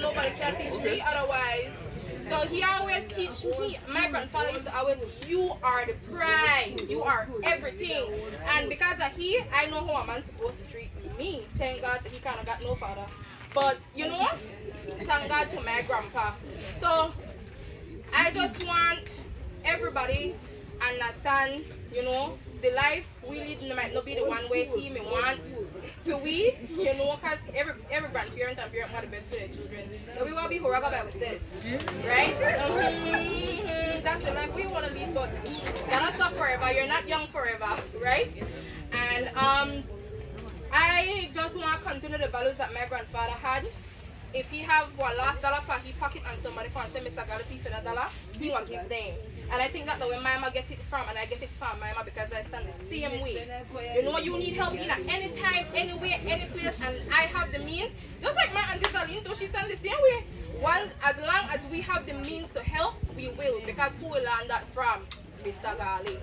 nobody can teach me otherwise. So he always teach me, my grandfather used to always, you are the prize, you are everything. And because of he, I know how a man's supposed to treat me. Thank God that he kind of got no father. But, you know, thank God to my grandpa. So, I just want everybody understand, you know, the life we lead might not be the one way he may want for we, you know, because every grandparent and parent want the best for their children. So we want to be Horaga by ourselves, right? That's the life we want to lead, but that's not forever. You're not young forever, right? And I just want to continue the values that my grandfather had. If he have one last dollar for his pocket and somebody can say Mr. Galati for that dollar, he will give them. And I think that's the way my mama gets it from, and I get it from my mama because I stand the same way. You know, you need help in at any time, anywhere, any place, and I have the means. Just like my auntie Darlene, so she stands the same way. As long as we have the means to help, we will, because who will learn that from? Mr. Gali.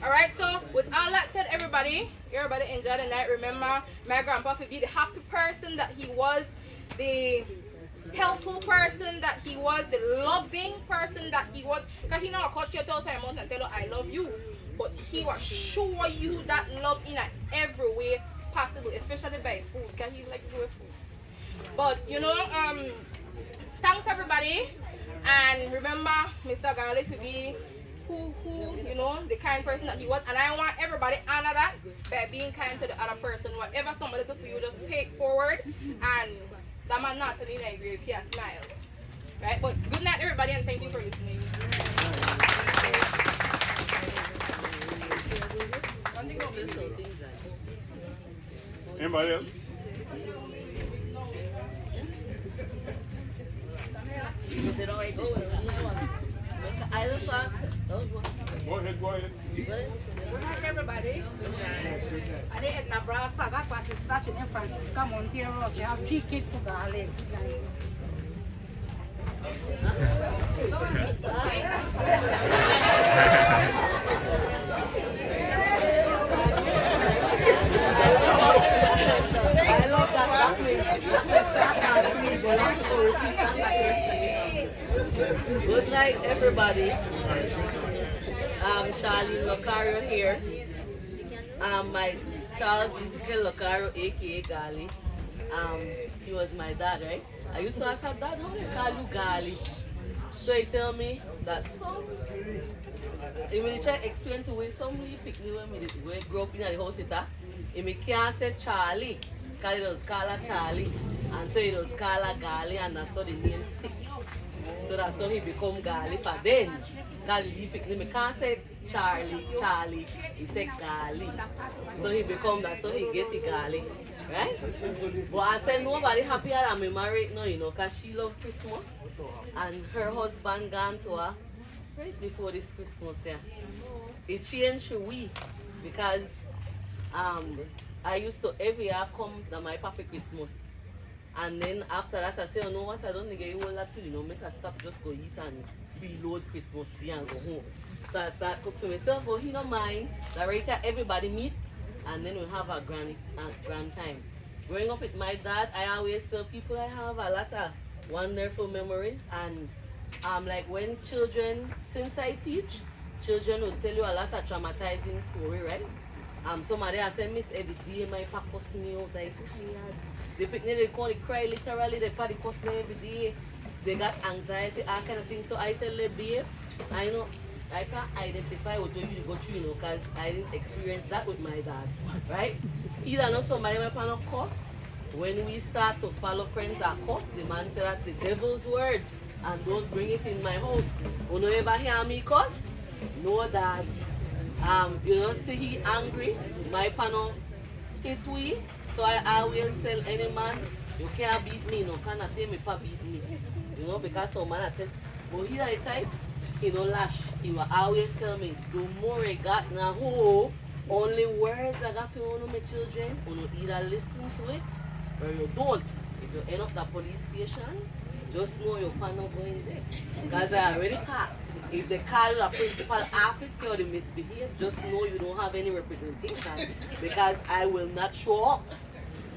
Alright, so with all that said, everybody enjoy the night. Remember, my grandpa to be the happy person that he was, the helpful person that he was, the loving person that he was. Because he never cut you all time out and tell you I love you, but he will show you that love in every way possible, especially by food, because he like to do food. But you know, thanks everybody, and remember Mr. Garlic to be who you know, the kind person that he was, and I want everybody to honor that by being kind to the other person. Whatever somebody do for you, just pay it forward, and that man not in the grave, he has smile. Right? But good night everybody, and thank you for listening. Anybody else? I just want Go ahead. Good night, everybody. I did Edna Brasa, got my sister in Francisca Montero. She have 3 kids to Garlic. I love that. Good night, everybody. Charlene Locario here. My Charles Ezekiel Locario, aka Gali. He was my dad, right? I used to ask her, Dad, how do you call you Gali? So he tell me that he will try to explain to me somebody pick me when we grew up in the house. He can't say Charlie, because he does call her Charlie. And so he does call her Gali, and that's how the name stick. So that's how he become Gali. But then, Gali, he picked me. He can't say Charlie, he said Gali. So he become, that's how he get the Gali. Right? But I said nobody happier than me married now, you know, because she loved Christmas. And her husband gone to her right before this Christmas, yeah. It changed for we because I used to every year come to my papa Christmas. And then after that I say, you know what, I don't think you will have to, you know, make a stop, just go eat and freeload Christmas tree and go home. So I start cook to myself, but he don't mind that right here everybody meet and then we have a grand time. Growing up with my dad, I always tell people I have a lot of wonderful memories, and like when children, since I teach, children will tell you a lot of traumatizing story, right? Somebody has said, Miss, every day my papa cuss me out, I they pick me, they cry literally, they probably cuss me every day. They got anxiety, all kind of things. So I tell them, babe, I know I can't identify what you go through, you know, because I didn't experience that with my dad, right? Either know somebody might not cuss. When we start to follow friends that cuss, the man said that's the devil's word and don't bring it in my house. You know, ever hear me cuss? Know that, you know, see he angry, my panel hit we. So I always tell any man, you can't beat me, no, cannot tell me pa beat me. You know, because some man test. But he at the time, he don't lash. He will always tell me, the more I got now, only words I got to one of my children, you either listen to it or you don't. If you end up the police station, just know your pan not going there. Because I already thought, if they call you a principal office or they misbehave, just know you don't have any representation because I will not show up.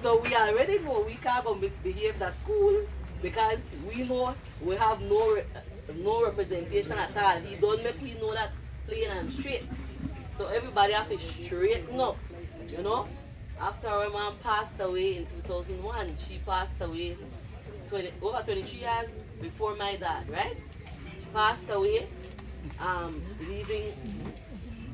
So we already know we can't go misbehave at school because we know we have no representation at all. He don't make me know that plain and straight. So everybody have to straighten up, you know. After our mom passed away in 2001, she passed away over 23 years before my dad, right? She passed away. leaving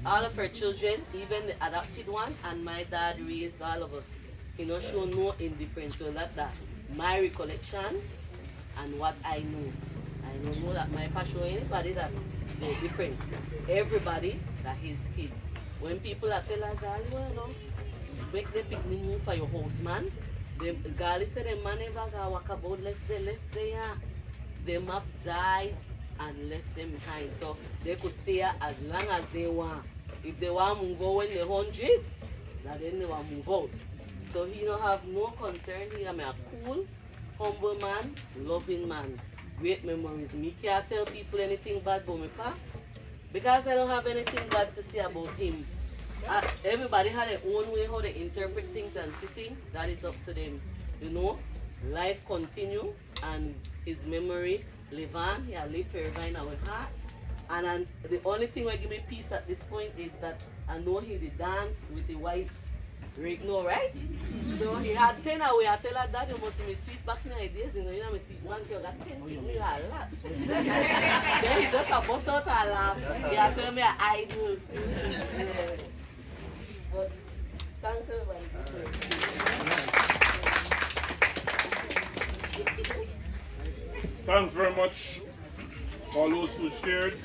all of her children, even the adopted one, and my dad raised all of us. He not show no indifference. So that my recollection and what I know. I don't know that my pa show anybody that they're different. Everybody that his kids. When people are tell us that, you know, make the picnic move for your house, man. The Gali said the man never got walk about left there. Them have died and left them behind. So they could stay here as long as they want. If they want to move out when they're 100, then they want to move out. So he don't have no concern. He am a cool, humble man, loving man. Great memories. Me can't tell people anything bad about my pa because I don't have anything bad to say about him. Everybody had their own way how they interpret things and see things. That is up to them. You know, life continue and his memory live on. He live forever in our heart. And the only thing that give me peace at this point is that I know he did dance with the wife. Right now, right? So he had 10 away. I tell her that you must be sweet back in the days. You know, me sweet one girl got 10 with me a lot. Then he just a bust out a laugh. He had tell me I do. Yeah. But thanks everybody. Thanks very much all those who shared.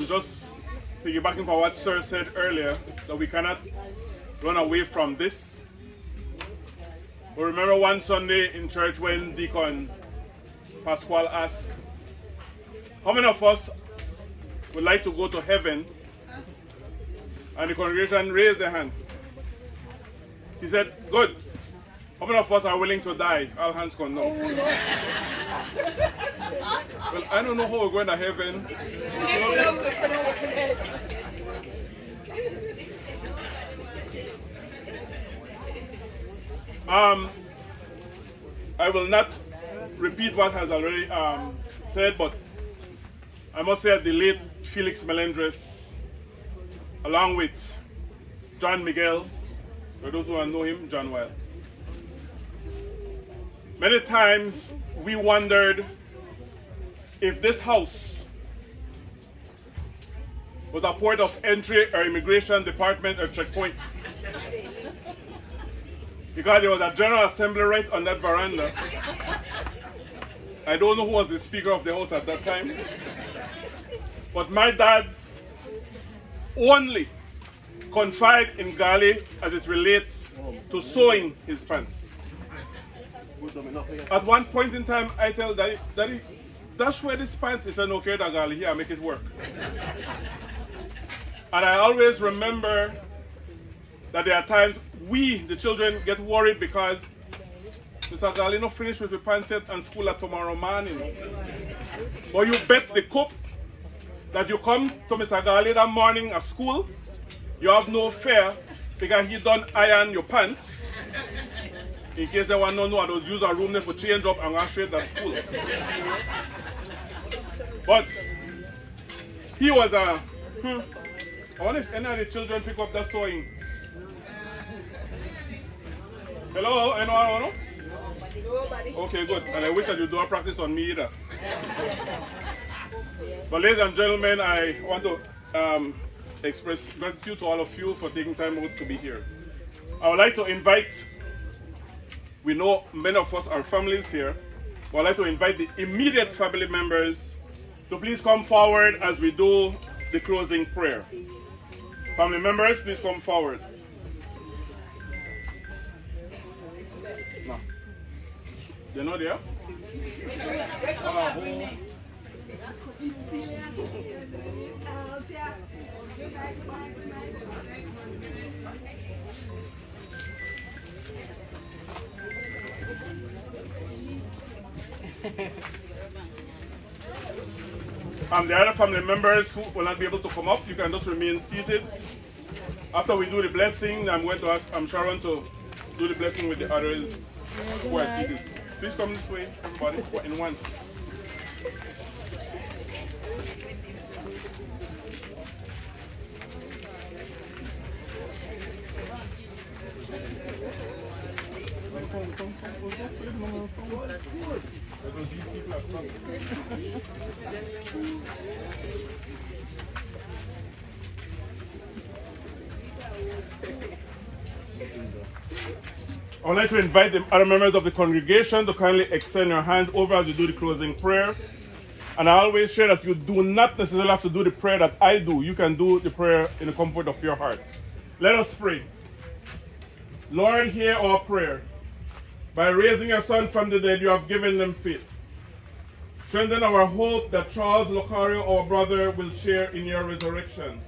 Just piggybacking for what Sir said earlier, that we cannot run away from this. We remember one Sunday in church when Deacon Pasquale asked, how many of us would like to go to heaven? And the congregation raised their hand. He said, good. How many of us are willing to die? All hands come no. Well, I don't know how we're going to heaven. I will not repeat what has already said, but I must say that the late Felix Melendres, along with John Miguel, for those who know him, John Weil. Many times we wondered if this house was a port of entry or immigration department or checkpoint. Because there was a General Assembly right on that veranda. I don't know who was the Speaker of the House at that time. But my dad only confide in Gali as it relates to sewing his pants. At one point in time, I tell Daddy, that's where this pants is. An okay, Gali, here, make it work. And I always remember that there are times we, the children, get worried because Mr. Gali not finished with the pants yet and school at tomorrow morning. But you bet the cook that you come to Mr. Gali that morning at school, you have no fear because he done iron your pants. In case they want to know, I don't use a room there for change up and go straight to school. But he was a, I wonder if any of the children pick up that sewing. Hello, anyone know? Nobody. Okay, good. And I wish that you don't practice on me either. But ladies and gentlemen, I want to express gratitude to all of you for taking time out to be here. I would like to invite, we know many of us are families here, but I'd like to invite the immediate family members to please come forward as we do the closing prayer. Family members, please come forward. No. They're not there? The other family members who will not be able to come up, you can just remain seated. After we do the blessing, I'm going to ask Sharon to do the blessing with the others who are seated. Please come this way, everybody, in one. Come. I would like to invite the other members of the congregation to kindly extend your hand over as we do the closing prayer. And I always share that you do not necessarily have to do the prayer that I do. You can do the prayer in the comfort of your heart. Let us pray. Lord, hear our prayer. By raising your son from the dead, you have given them faith. Strengthen our hope that Charles Locario, our brother, will share in your resurrection.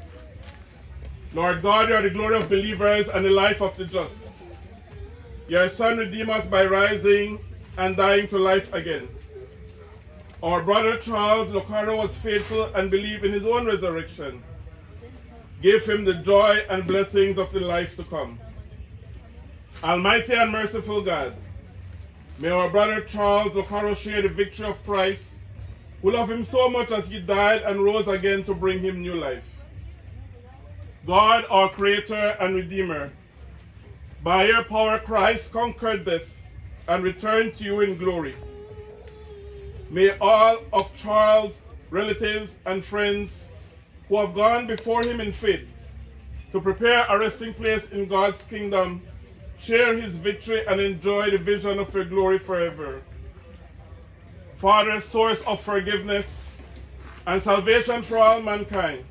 Lord God, you are the glory of believers and the life of the just. Your son redeemed us by rising and dying to life again. Our brother Charles Locario was faithful and believed in his own resurrection. Give him the joy and blessings of the life to come. Almighty and merciful God, may our brother Charles Locario share the victory of Christ, who loved him so much that he died and rose again to bring him new life. God, our Creator and Redeemer, by your power Christ conquered death and returned to you in glory. May all of Charles' relatives and friends who have gone before him in faith to prepare a resting place in God's kingdom share his victory and enjoy the vision of your glory forever. Father, source of forgiveness and salvation for all mankind,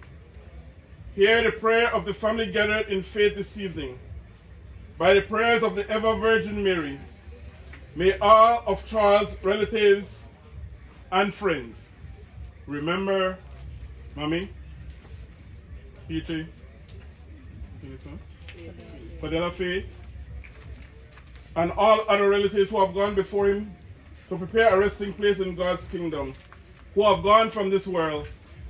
hear the prayer of the family gathered in faith this evening. By the prayers of the ever-Virgin Mary, may all of Charles' relatives and friends remember Mommy, Peachy, Fadela Faith, and all other relatives who have gone before him to prepare a resting place in God's kingdom, who have gone from this world,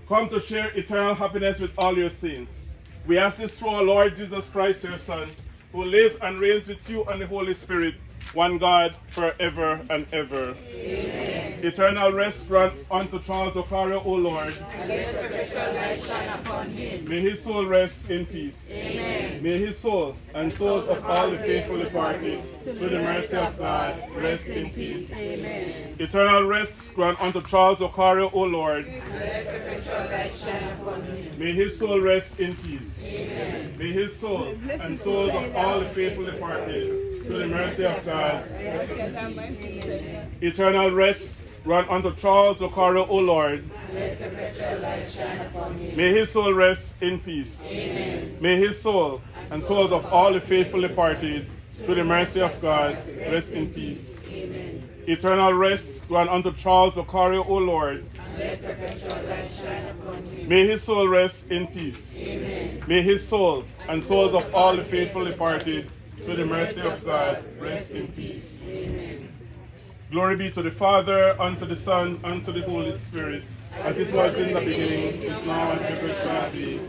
come to share eternal happiness with all your saints. We ask this through our Lord Jesus Christ, your Son, who lives and reigns with you and the Holy Spirit, one God, forever and ever. Amen. Eternal rest grant unto Charles Locario, O Lord. And let perpetual light shine upon him. May his soul rest in peace. Amen. May his soul and souls of all the faithful departed, through the mercy of God, rest in peace. Amen. Eternal rest grant unto Charles Locario, O Lord. And let perpetual light shine upon him. May his soul rest in peace. Amen. May his soul and souls of all the faithful departed, through the mercy of God. Eternal rest grant unto Charles Locario, O Lord. Let perpetual light shine upon him. May his soul rest in peace. Amen. May his soul and souls of all the faithful departed, through the mercy of God, rest in peace. Amen. Eternal rest grant unto Charles Locario, O Lord. And let perpetual light shine upon him. May his soul rest in peace. Amen. May his soul and souls of all the faithful departed, through the mercy of God, rest in peace. Amen. Glory be to the Father, unto the Son, unto the Holy Spirit, as it was in the beginning, is now, and ever shall be.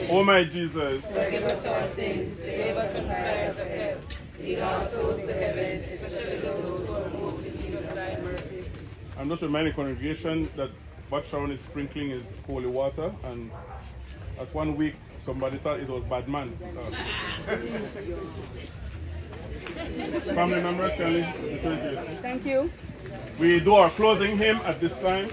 O my Jesus, Forgive us our sins, save us from the fires of hell. Lead our souls to heaven, especially those who are most in need of thy mercy. I'm just reminding the congregation that what Sharon is sprinkling is holy water, and as one week somebody thought it was bad man. Family members, Kelly, Thank you. we do our closing hymn at this time.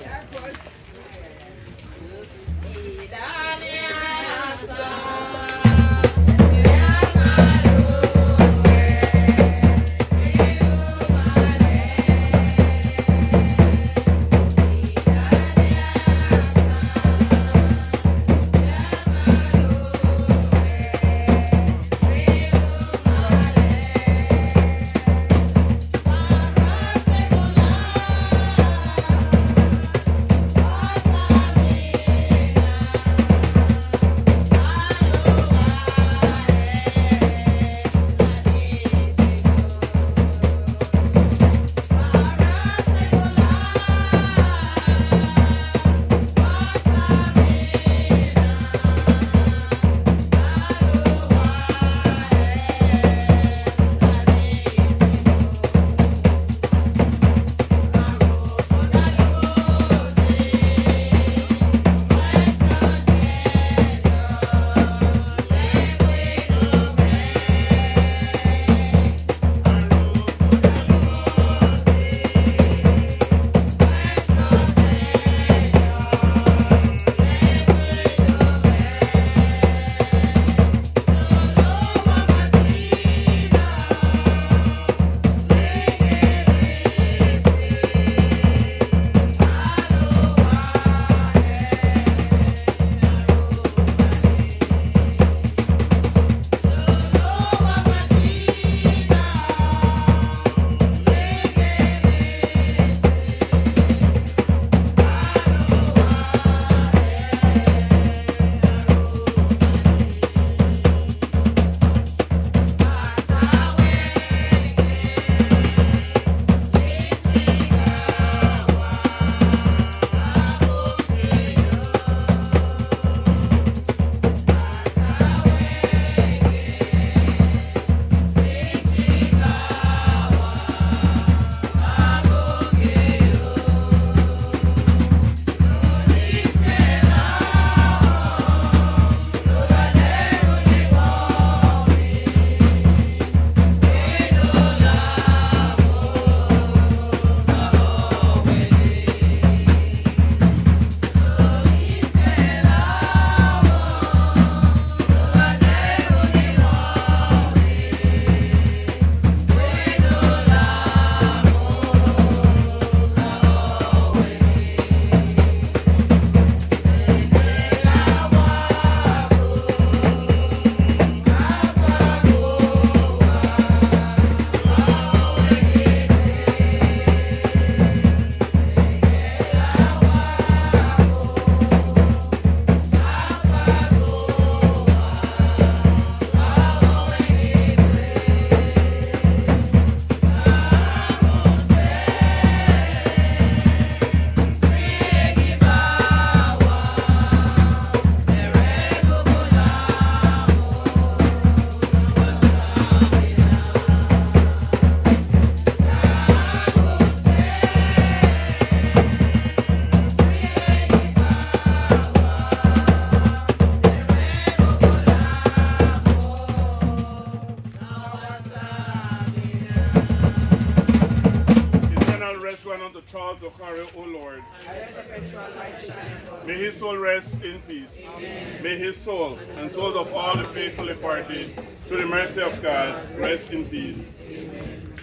Charles O'Carroll, O Lord. and let perpetual light shine upon him. May his soul rest in peace. May his soul and souls of all the faithful departed, through the mercy of God, rest in peace.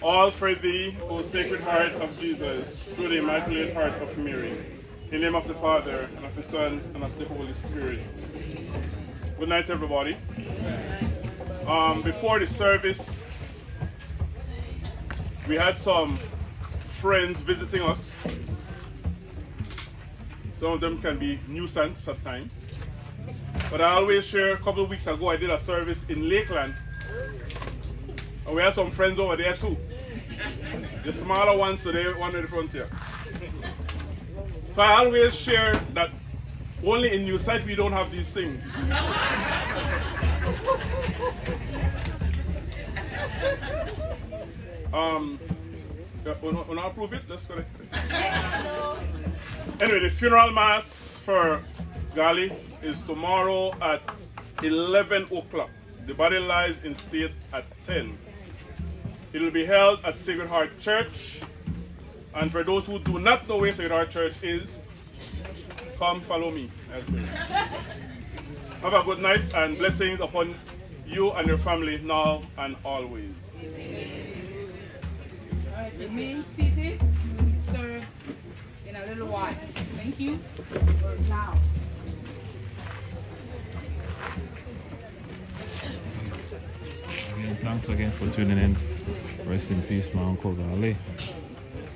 All for thee, O Sacred Heart of Jesus, through the Immaculate Heart of Mary. In the name of the Father, and of the Son, and of the Holy Spirit. Good night, everybody. Before the service, we had some friends visiting us. Some of them can be nuisance at times. But I always share, a couple of weeks ago I did a service in Lakeland. And we had some friends over there too. The smaller ones, so they wanted the frontier. So I always share that only in New Site we don't have these things. Wanna approve it? Let's go ahead. Anyway, the funeral mass for Gali is tomorrow at 11 o'clock. The body lies in state at 10. It will be held at Sacred Heart Church. And for those who do not know where Sacred Heart Church is, come follow me. Have a good night and blessings upon you and your family now and always. All right, remain seated. You will be served in a little while. Thank you for now. Again, thanks again for tuning in. Rest in peace, my Uncle Gali.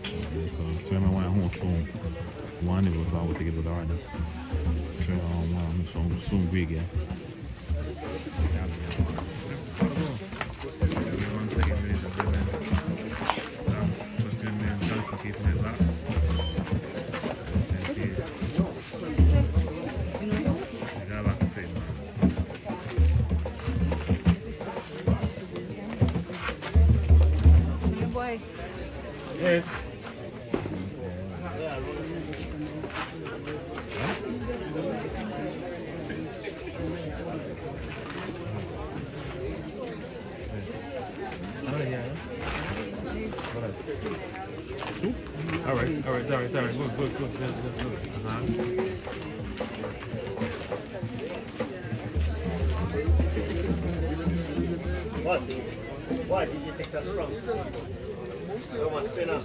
So, remember when I went home, one it was about to get with the order. So, soon be again. Once again, ladies and gentlemen, thanks for tuning in. Thanks for keeping it locked. Rest in peace. I got a lot to say, man. Boy. Yes. All right. Good. What did you take us from? So much spin up.